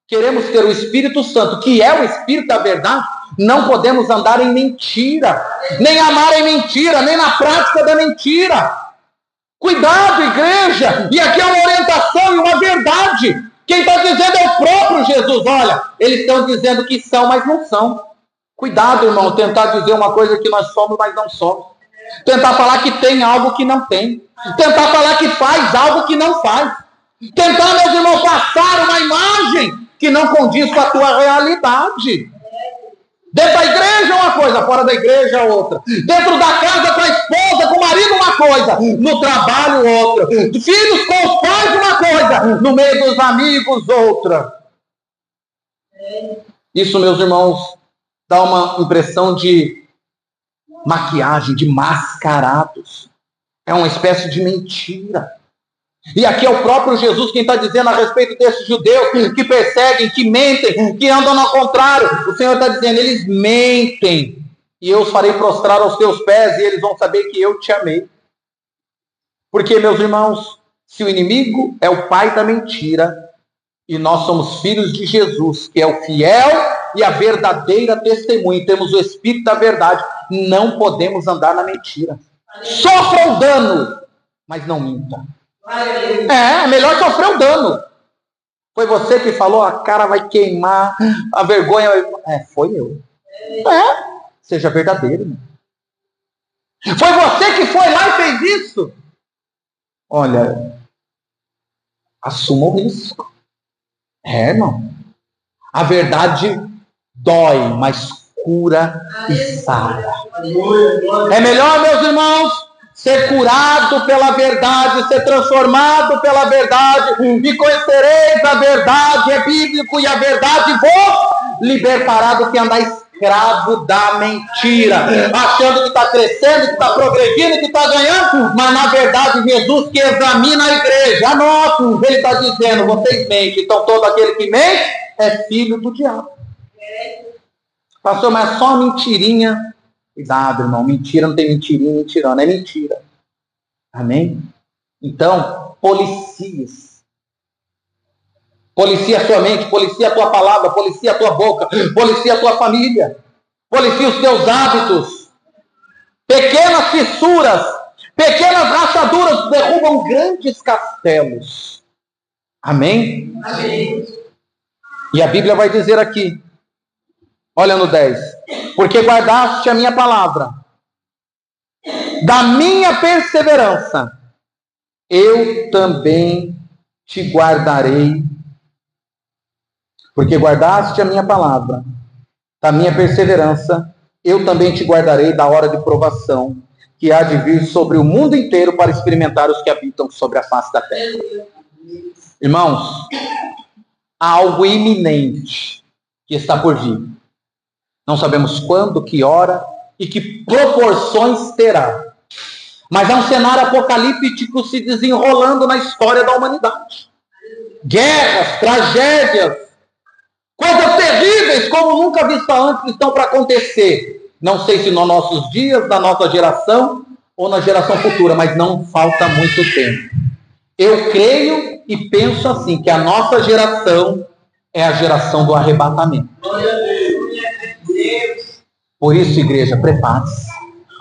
A: queremos ter o Espírito Santo, que é o Espírito da verdade, não podemos andar em mentira, nem amar em mentira, nem na prática da mentira. Cuidado, igreja, e aqui é uma orientação e uma verdade. Quem está dizendo é o próprio Jesus. Olha, eles estão dizendo que são, mas não são. Cuidado, irmão, tentar dizer uma coisa que nós somos, mas não somos. Tentar falar que tem algo que não tem. Tentar falar que faz algo que não faz. Tentar, meus irmãos, passar uma imagem que não condiz com a tua realidade. Dentro da igreja uma coisa, fora da igreja outra. Dentro da casa com a esposa, com o marido uma coisa, no trabalho outra. Filhos com os pais uma coisa, no meio dos amigos outra. Isso, meus irmãos, dá uma impressão de maquiagem, de mascarados. É uma espécie de mentira. E aqui é o próprio Jesus quem está dizendo a respeito desses judeus que perseguem, que mentem, que andam ao contrário. O Senhor está dizendo, eles mentem. E eu os farei prostrar aos teus pés e eles vão saber que eu te amei. Porque, meus irmãos, se o inimigo é o pai da mentira e nós somos filhos de Jesus, que é o fiel e a verdadeira testemunha, e temos o Espírito da verdade, não podemos andar na mentira. Sofra o dano, mas não minta. É melhor sofrer o dano. Foi você que falou, a cara vai queimar, a vergonha vai... foi eu. Seja verdadeiro. Foi você que foi lá e fez isso. Olha, assuma o risco. Irmão. A verdade dói, mas cura e sara. É melhor, meus irmãos, ser curado pela verdade, ser transformado pela verdade, e conhecereis a verdade, é bíblico, e a verdade vos libertará do que andar escravo da mentira, achando que está crescendo, que está progredindo, que está ganhando, mas na verdade Jesus que examina a igreja, anota, ele está dizendo, vocês mentem, então todo aquele que mente é filho do diabo. Pastor, mas é só uma mentirinha. Cuidado, irmão, mentira não tem mentirinha, mentirona, é mentira. Amém? Então, policia a sua mente, policia a tua palavra, policia a tua boca, policia a tua família, policia os teus hábitos. Pequenas fissuras, pequenas rachaduras derrubam grandes castelos. Amém? Amém. E a Bíblia vai dizer aqui, olha no 10, porque guardaste a minha palavra, da minha perseverança, eu também te guardarei. Porque guardaste a minha palavra, da minha perseverança, eu também te guardarei da hora de provação, que há de vir sobre o mundo inteiro para experimentar os que habitam sobre a face da terra. Irmãos, há algo iminente que está por vir. Não sabemos quando, que hora e que proporções terá. Mas há um cenário apocalíptico se desenrolando na história da humanidade. Guerras, tragédias, coisas terríveis como nunca vistas antes estão para acontecer. Não sei se nos nossos dias, na nossa geração ou na geração futura, mas não falta muito tempo. Eu creio e penso assim, que a nossa geração é a geração do arrebatamento. Por isso, igreja, prepare-se.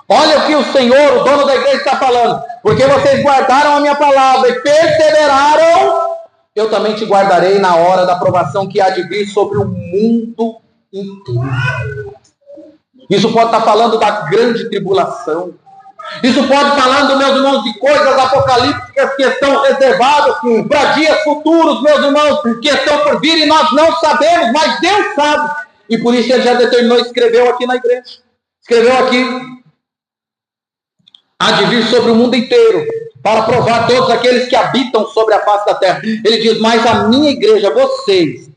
A: Olha o que o Senhor, o dono da igreja, está falando. Porque vocês guardaram a minha palavra e perseveraram, eu também te guardarei na hora da provação que há de vir sobre o mundo inteiro. Isso pode estar falando da grande tribulação. Isso pode estar falando, meus irmãos, de coisas apocalípticas que estão reservadas para dias futuros, meus irmãos, que estão por vir e nós não sabemos, mas Deus sabe. E por isso ele já determinou, escreveu aqui na igreja. Escreveu aqui, há de vir sobre o mundo inteiro, para provar todos aqueles que habitam sobre a face da terra. Ele diz, mas a minha igreja, vocês,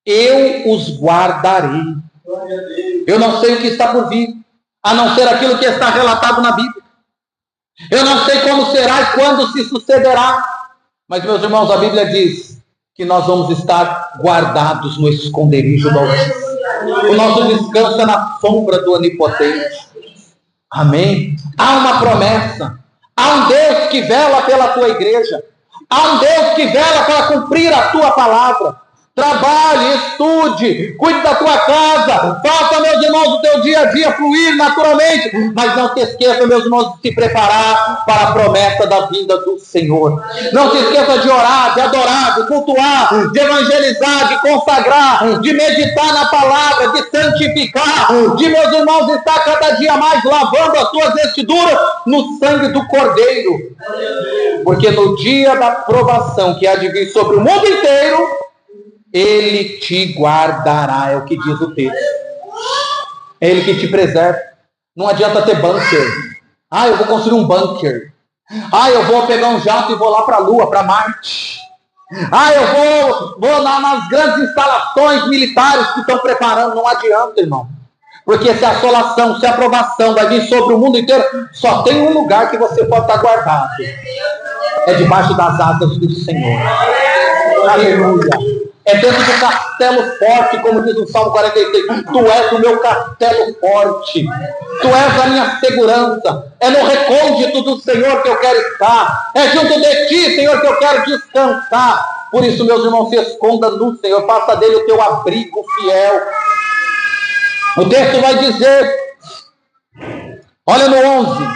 A: eu os guardarei. Eu não sei o que está por vir, a não ser aquilo que está relatado na Bíblia. Eu não sei como será e quando se sucederá. Mas, meus irmãos, a Bíblia diz que nós vamos estar guardados no esconderijo do Altíssimo. O nosso descanso é na sombra do Onipotente. Amém? Há uma promessa. Há um Deus que vela pela tua igreja. Há um Deus que vela para cumprir a tua palavra. Trabalhe, estude, cuide da tua casa, faça, meus irmãos, o teu dia a dia fluir naturalmente, mas não se esqueça, meus irmãos, de se preparar para a promessa da vinda do Senhor. Não se esqueça de orar, de adorar, de cultuar, de evangelizar, de consagrar, de meditar na palavra, de santificar, de, meus irmãos, estar cada dia mais lavando as suas vestiduras no sangue do Cordeiro. Porque no dia da provação que há de vir sobre o mundo inteiro, Ele te guardará, é o que diz o texto. É Ele que te preserva. Não adianta ter bunker. Eu vou construir um bunker. Eu vou pegar um jato e vou lá para a Lua, para Marte. Eu vou nas grandes instalações militares que estão preparando. Não adianta, irmão. Porque se a assolação, se a provação vai vir sobre o mundo inteiro, só tem um lugar que você pode estar guardado. É debaixo das asas do Senhor. Aleluia. É dentro do castelo forte, como diz o Salmo 46. Tu és o meu castelo forte. Tu és a minha segurança. É no recôndito do Senhor que eu quero estar. É junto de ti, Senhor, que eu quero descansar. Por isso, meus irmãos, se esconda no Senhor. Faça dele o teu abrigo fiel. O texto vai dizer, olha no 11.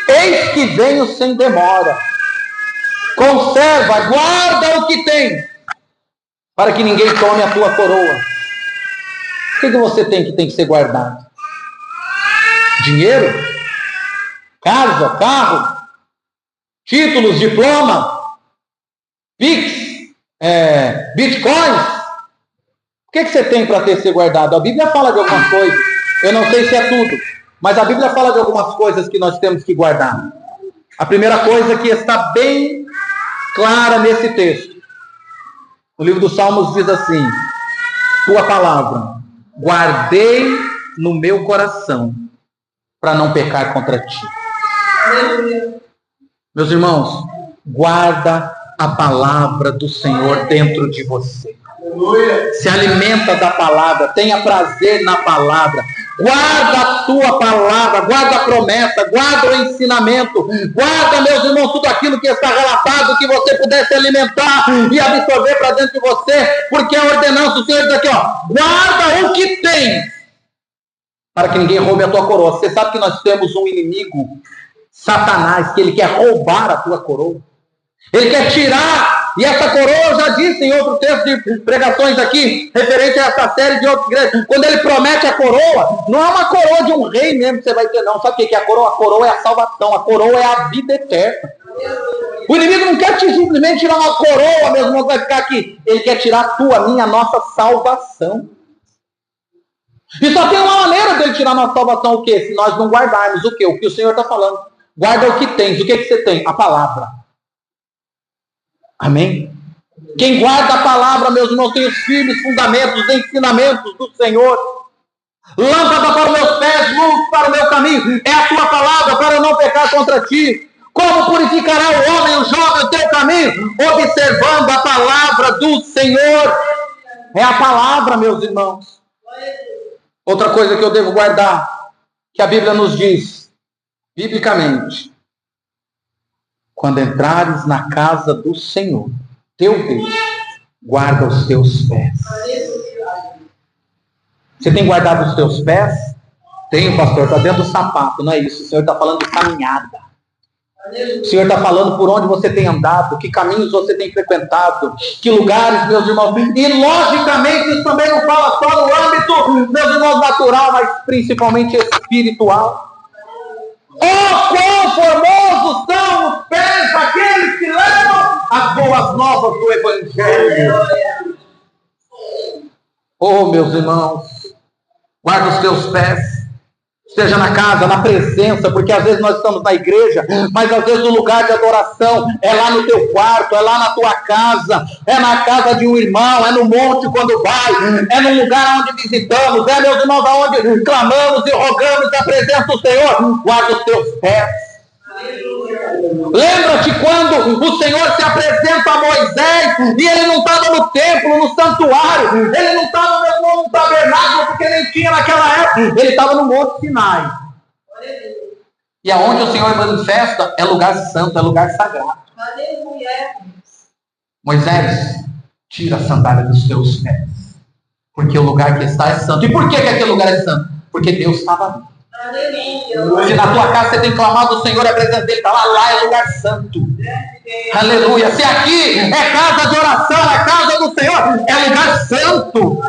A: Eis que venho sem demora. Conserva, guarda o que tem, para que ninguém tome a tua coroa. O que você tem que ser guardado? Dinheiro? Casa, carro? Títulos, diploma? Pix? Bitcoins? O que você tem para ser guardado? A Bíblia fala de algumas coisas. Eu não sei se é tudo, mas a Bíblia fala de algumas coisas que nós temos que guardar. A primeira coisa que está bem clara nesse texto. O livro dos Salmos diz assim: tua palavra guardei no meu coração para não pecar contra ti. Meus irmãos, guarda a palavra do Senhor dentro de você. Se alimenta da palavra, tenha prazer na palavra. Guarda a tua palavra, guarda a promessa, guarda o ensinamento, guarda, meus irmãos, tudo aquilo que está relatado, que você pudesse alimentar e absorver para dentro de você, porque a ordenança do Senhor diz aqui, guarda o que tem, para que ninguém roube a tua coroa. Você sabe que nós temos um inimigo, Satanás, que ele quer roubar a tua coroa. Ele quer tirar, e essa coroa eu já disse em outro texto de pregações aqui, referente a essa série de outras igrejas, quando ele promete a coroa, não é uma coroa de um rei mesmo que você vai ter, não. Sabe o que é a coroa? A coroa é a salvação, a coroa é a vida eterna. O inimigo não quer simplesmente tirar uma coroa, meu irmão, que vai ficar aqui. Ele quer tirar a tua, a minha, a nossa salvação. E só tem uma maneira dele tirar a nossa salvação, o quê? Se nós não guardarmos o quê? O que o Senhor está falando. Guarda o que tens. O que você tem? A palavra. Amém? Quem guarda a palavra, meus irmãos, tem os firmes fundamentos, os ensinamentos do Senhor. Lâmpada para os meus pés, luz para o meu caminho. É a tua palavra para eu não pecar contra ti. Como purificará o homem, o jovem, o teu caminho? Observando a palavra do Senhor. É a palavra, meus irmãos. Outra coisa que eu devo guardar, que a Bíblia nos diz, biblicamente. Quando entrares na casa do Senhor, teu Deus, guarda os teus pés. Você tem guardado os teus pés? Tenho, pastor, está dentro do sapato, não é isso. O Senhor está falando de caminhada. O Senhor está falando por onde você tem andado, que caminhos você tem frequentado, que lugares, meus irmãos. E, logicamente, isso também não fala só no âmbito, meus irmãos, natural, mas principalmente espiritual. Oh, quão formosos são os pés daqueles que levam as boas novas do Evangelho. Oh, meus irmãos, guarda os teus pés. Esteja na casa, na presença, porque às vezes nós estamos na igreja, mas às vezes o lugar de adoração é lá no teu quarto, é lá na tua casa, é na casa de um irmão, é no monte quando vai, é no lugar onde visitamos, é, meus irmãos, onde clamamos e rogamos a presença do Senhor. Guarda os teus pés. Lembra-te quando o Senhor se apresenta a Moisés e ele não estava no templo, no santuário, ele não estava mesmo no tabernáculo, porque nem tinha naquela época, ele estava no Monte Sinai. E aonde o Senhor manifesta é lugar santo, é lugar sagrado. Moisés, tira a sandália dos teus pés, porque o lugar que está é santo. E por que aquele lugar é santo? Porque Deus estava ali. Se na tua casa você tem clamado o Senhor, a presença dele está lá é lugar santo. Aleluia. Se aqui é casa de oração, é casa do Senhor, é lugar santo.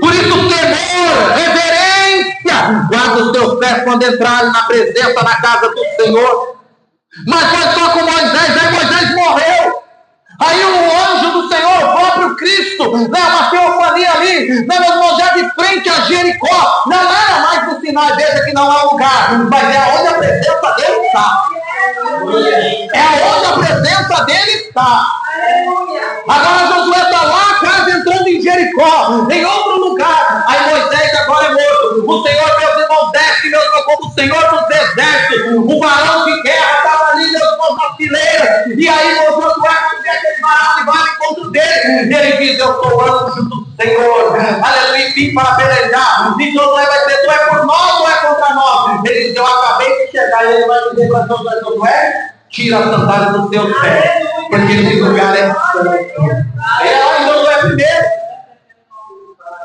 A: Por isso, temor, reverência, guarda os teus pés quando entrarem na presença, na casa do Senhor. Mas foi só com Moisés, aí Moisés morreu. Aí o anjo do Senhor, o próprio Cristo, uma teofania ali, meu irmão, já de frente a Jericó, não era mais no Sinai, veja que não é o lugar, mas é onde a presença dele está. É onde a presença dele está. Agora Josué está lá, quase entrando em Jericó, em outro lugar. Aí Moisés agora é morto. O Senhor, meus irmãos, desce, meus irmãos, como o Senhor dos exércitos. O varão de guerra estava ali, meus irmãos, na fileira. E aí Josué, quando vê aquele varão, e vai ao encontro dele. Ele diz: eu sou o anjo do Senhor. Aleluia, e vim para pelejar. E Josué vai dizer: tu é por nós ou é contra nós? Ele diz: eu acabei de chegar. E ele vai dizer para Josué: tira a sandália dos teus pés, porque esse lugar é santo. É Josué primeiro.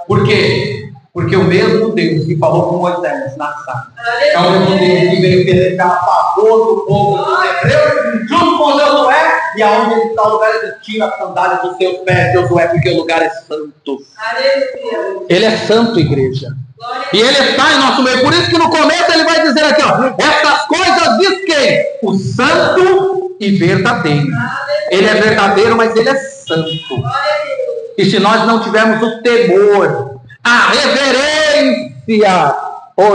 A: Por quê? Porque o mesmo Deus que falou com Moisés na sala é o mesmo Deus que veio pelejar a favor do povo dos hebreus, junto com Josué, e aonde ele está o lugar, ele tira a sandália dos seus pés, Josué, porque o lugar é santo. Ele é santo, igreja. E ele está em nosso meio. Por isso que no começo ele vai dizer aqui, essas coisas diz quem? O santo e verdadeiro. Ele é verdadeiro, mas ele é santo. E se nós não tivermos o temor, a reverência,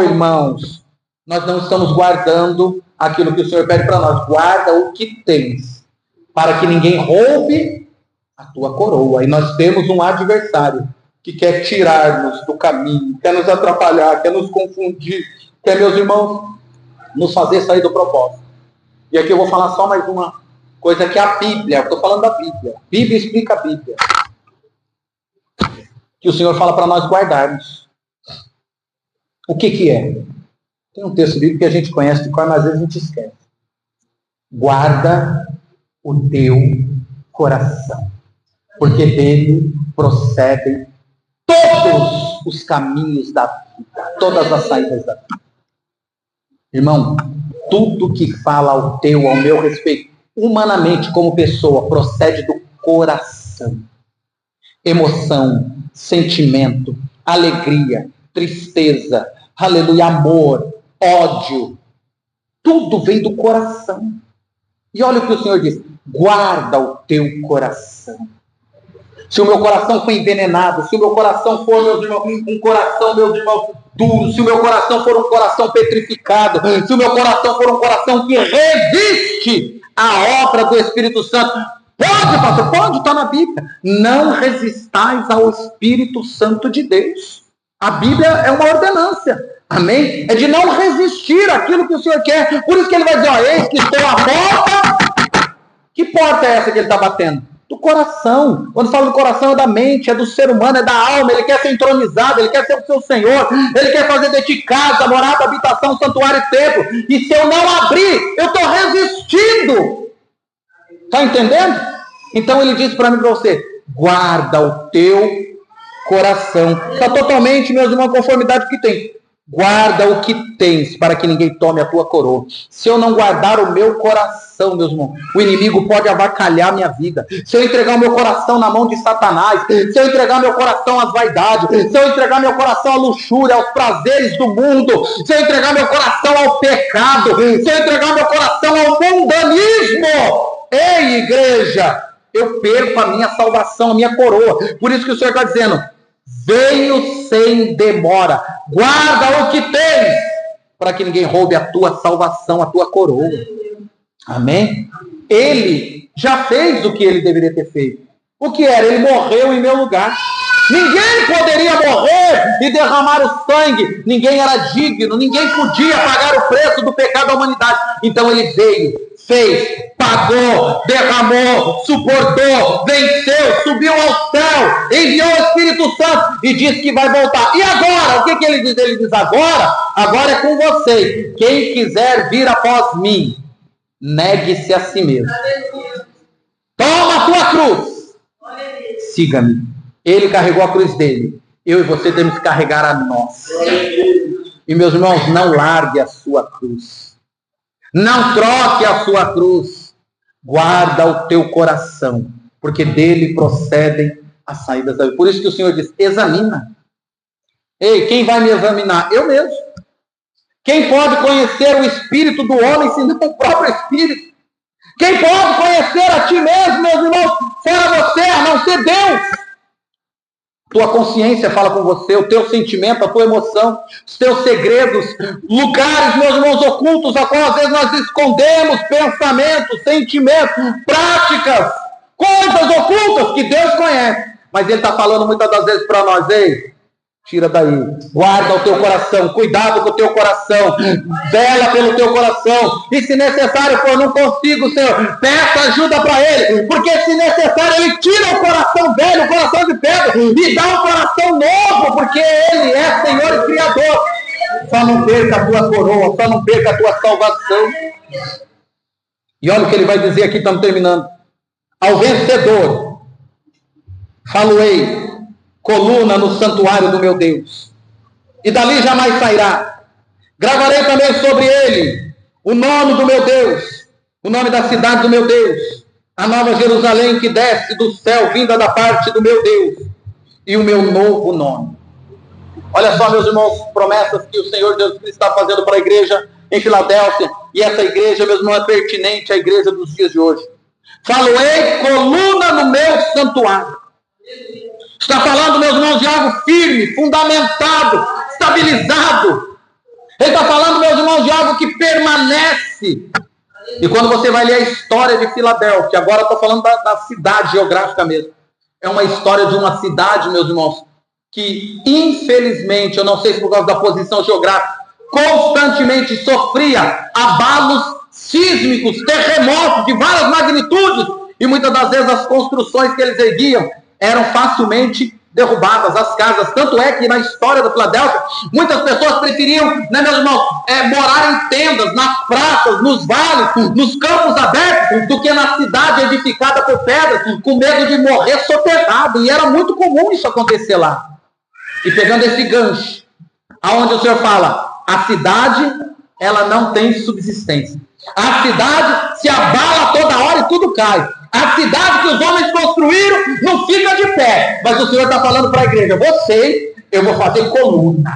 A: irmãos, nós não estamos guardando aquilo que o Senhor pede para nós. Guarda o que tens, para que ninguém roube a tua coroa. E nós temos um adversário, que quer tirar-nos do caminho, quer nos atrapalhar, quer nos confundir, quer, meus irmãos, nos fazer sair do propósito. E aqui eu vou falar só mais uma coisa que é a Bíblia. Eu estou falando da Bíblia. A Bíblia explica a Bíblia. Que o Senhor fala para nós guardarmos. O que é? Tem um texto bíblico que a gente conhece de cor, mas às vezes a gente esquece. Guarda o teu coração, porque dele procedem todos os caminhos da vida, todas as saídas da vida. Irmão, tudo que fala ao teu, ao meu respeito, humanamente como pessoa, procede do coração. Emoção, sentimento, alegria, tristeza, aleluia, amor, ódio, tudo vem do coração. E olha o que o Senhor diz: guarda o teu coração. Se o meu coração for envenenado, se o meu coração for, meus irmãos, um coração, meus irmãos, duro, se o meu coração for um coração petrificado, se o meu coração for um coração que resiste à obra do Espírito Santo, pode, pastor, pode, está na Bíblia. Não resistais ao Espírito Santo de Deus. A Bíblia é uma ordenância. Amém? É de não resistir àquilo que o Senhor quer. Por isso que ele vai dizer, ó, eis que estou à porta. Que porta é essa que ele está batendo? Do coração. Quando fala do coração, é da mente, é do ser humano, é da alma. Ele quer ser entronizado, ele quer ser o seu Senhor. Ele quer fazer de ti casa, morada, habitação, santuário e templo. E se eu não abrir, eu estou resistindo. Está entendendo? Então ele diz para mim e para você, guarda o teu coração. Está totalmente, meus irmãos, conformidade que tem. Guarda o que tens, para que ninguém tome a tua coroa. Se eu não guardar o meu coração, meus irmãos, o inimigo pode avacalhar a minha vida. Se eu entregar o meu coração na mão de Satanás, se eu entregar meu coração às vaidades, se eu entregar meu coração à luxúria, aos prazeres do mundo, se eu entregar meu coração ao pecado, se eu entregar meu coração ao mundanismo, ei, igreja, eu perco a minha salvação, a minha coroa. Por isso que o Senhor está dizendo, venho sem demora, guarda o que tens, para que ninguém roube a tua salvação, a tua coroa. Amém? Ele já fez o que ele deveria ter feito. O que era? Ele morreu em meu lugar. Ninguém poderia morrer e derramar o sangue. Ninguém era digno, ninguém podia pagar o preço do pecado da humanidade. Então ele veio, fez, pagou, derramou, suportou, venceu, subiu ao céu, enviou o Espírito Santo e disse que vai voltar. E agora? O que ele diz? Ele diz agora é com vocês. Quem quiser vir após mim, negue-se a si mesmo. Toma a tua cruz. Siga-me. Ele carregou a cruz dele. Eu e você temos que carregar a nossa. E meus irmãos, não largue a sua cruz. Não troque a sua cruz. Guarda o teu coração, porque dele procedem as saídas da vida. Por isso que o Senhor diz, examina. Ei, quem vai me examinar? Eu mesmo. Quem pode conhecer o espírito do homem, senão o próprio espírito? Quem pode conhecer a ti mesmo, meus irmãos, fora você, a não ser Deus? Tua consciência fala com você, o teu sentimento, a tua emoção, os teus segredos, lugares, meus irmãos, ocultos, a qual às vezes nós escondemos pensamentos, sentimentos, práticas, coisas ocultas que Deus conhece. Mas Ele está falando muitas das vezes para nós, ei, tira daí, guarda o teu coração, cuidado com o teu coração, vela pelo teu coração, e se necessário for, não consigo, Senhor, peça ajuda para Ele, porque se necessário Ele tira o coração velho, o coração de pedra, e dá um coração novo, porque Ele é Senhor e Criador. Só não perca a tua coroa, só não perca a tua salvação. E olha o que Ele vai dizer aqui, estamos terminando. Ao vencedor, falo-ei, coluna no santuário do meu Deus, e dali jamais sairá. Gravarei também sobre ele o nome do meu Deus, o nome da cidade do meu Deus, a nova Jerusalém que desce do céu, vinda da parte do meu Deus, e o meu novo nome. Olha só, meus irmãos, promessas que o Senhor Jesus Cristo está fazendo para a igreja em Filadélfia, e essa igreja, meus irmãos, é pertinente à igreja dos dias de hoje. Falo-ei, coluna no meu santuário. Está falando, meus irmãos, de algo firme, fundamentado, estabilizado. Ele está falando, meus irmãos, de algo que permanece. E quando você vai ler a história de Filadélfia, agora estou falando da cidade geográfica mesmo. É uma história de uma cidade, meus irmãos, que, infelizmente, eu não sei se por causa da posição geográfica, constantemente sofria abalos sísmicos, terremotos de várias magnitudes, e muitas das vezes as construções que eles erguiam eram facilmente derrubadas, as casas. Tanto é que na história da Filadélfia, muitas pessoas preferiam, né, meus irmãos, morar em tendas, nas praças, nos vales, nos campos abertos, do que na cidade edificada por pedras, com medo de morrer soterrado. E era muito comum isso acontecer lá. E pegando esse gancho, aonde o Senhor fala, a cidade, ela não tem subsistência. A cidade se abala toda hora e tudo cai. A cidade que os homens construíram não fica de pé. Mas o Senhor está falando para a igreja, eu vou fazer coluna.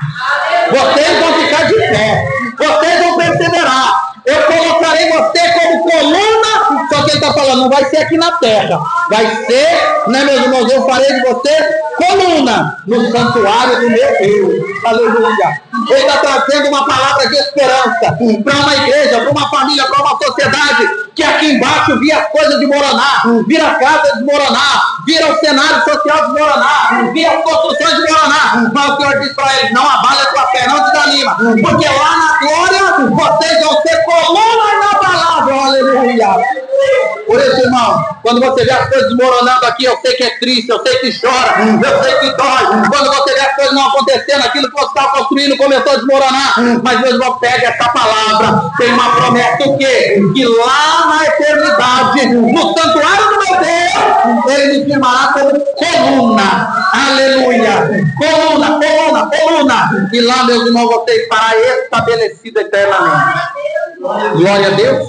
A: Vocês vão ficar de pé. Vocês vão perseverar. Eu colocarei você como coluna. Só que ele está falando, não vai ser aqui na terra. Vai ser, né, meus irmãos, eu farei de você coluna no santuário do meu Deus. Aleluia. Ele está trazendo uma palavra de esperança para uma igreja, para uma família, para uma sociedade que aqui embaixo via as coisas desmoronar, via a casa desmoronar, via o cenário social desmoronar, via as construções desmoronar. Mas o Senhor diz para eles, não abale a tua fé, não desanima, porque lá na glória vocês vão ser coluna inabalável. Aleluia. Por isso, irmão, quando você vê as coisas desmoronando aqui, eu sei que é triste, eu sei que chora, eu sei que dói. Quando você vê as coisas não acontecendo, aquilo que você estava construindo começou a desmoronar. Mas meu irmão, pega essa palavra, tem uma promessa o quê? Que lá na eternidade, no santuário do meu Deus, ele me firmará como coluna. Aleluia. Coluna, coluna, coluna. E lá, meus irmãos, você estará estabelecido eternamente. Glória a Deus.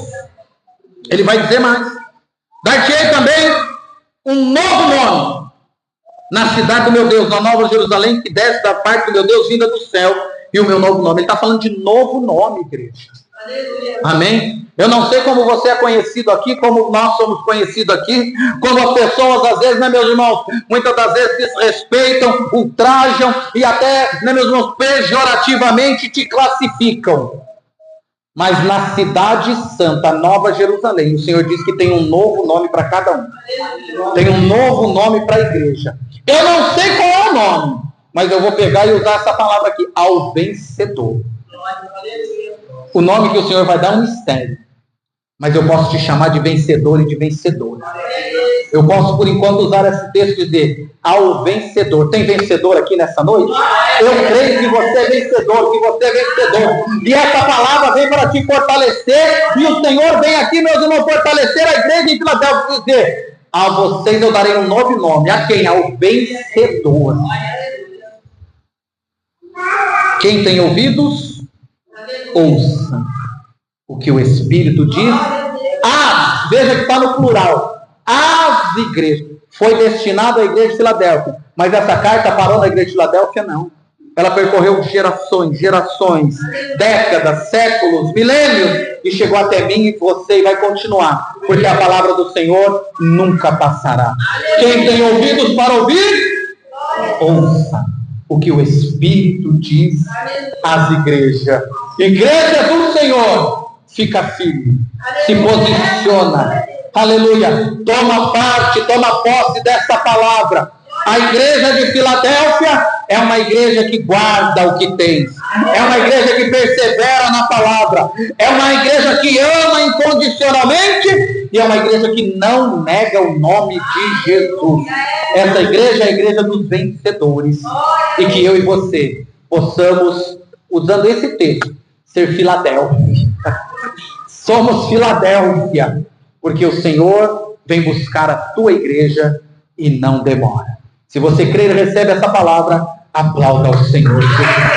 A: Ele vai dizer mais. Dar-te-ei também um novo nome na cidade do meu Deus, na Nova Jerusalém, que desce da parte do meu Deus, vinda do céu, e o meu novo nome. Ele está falando de novo nome, igreja. Aleluia. Amém? Eu não sei como você é conhecido aqui, como nós somos conhecidos aqui, como as pessoas, às vezes, né, meus irmãos, muitas das vezes desrespeitam, ultrajam e até, né, meus irmãos, pejorativamente te classificam. Mas na cidade santa, Nova Jerusalém, o Senhor diz que tem um novo nome para cada um. Tem um novo nome para a igreja. Eu não sei qual é o nome, mas eu vou pegar e usar essa palavra aqui, ao vencedor. O nome que o Senhor vai dar é um mistério. Mas eu posso te chamar de vencedor e de vencedora. Eu posso, por enquanto, usar esse texto e dizer, ao vencedor. Tem vencedor aqui nessa noite? Eu creio que você é vencedor, que você é vencedor. E essa palavra vem para te fortalecer. E o Senhor vem aqui, meus irmãos, fortalecer a igreja em Filadélfia e dizer, a vocês eu darei um novo nome. A quem? Ao vencedor. Quem tem ouvidos, ouça o que o Espírito diz. Veja que está no plural. As igrejas. Foi destinado à igreja de Filadélfia. Mas essa carta parou na igreja de Filadélfia? Não. Ela percorreu gerações, décadas, séculos, milênios, e chegou até mim e você, e vai continuar. Porque a palavra do Senhor nunca passará. Quem tem ouvidos para ouvir, ouça o que o Espírito diz às igrejas. Igreja do Senhor, fica firme, se posiciona, aleluia, toma parte, toma posse dessa palavra. A igreja de Filadélfia é uma igreja que guarda o que tem, é uma igreja que persevera na palavra, é uma igreja que ama incondicionalmente e é uma igreja que não nega o nome de Jesus. Essa igreja é a igreja dos vencedores, e que eu e você possamos, usando esse texto, ser Filadélfia. Somos Filadélfia, porque o Senhor vem buscar a tua igreja e não demora. Se você crer e recebe essa palavra, aplauda ao Senhor Jesus.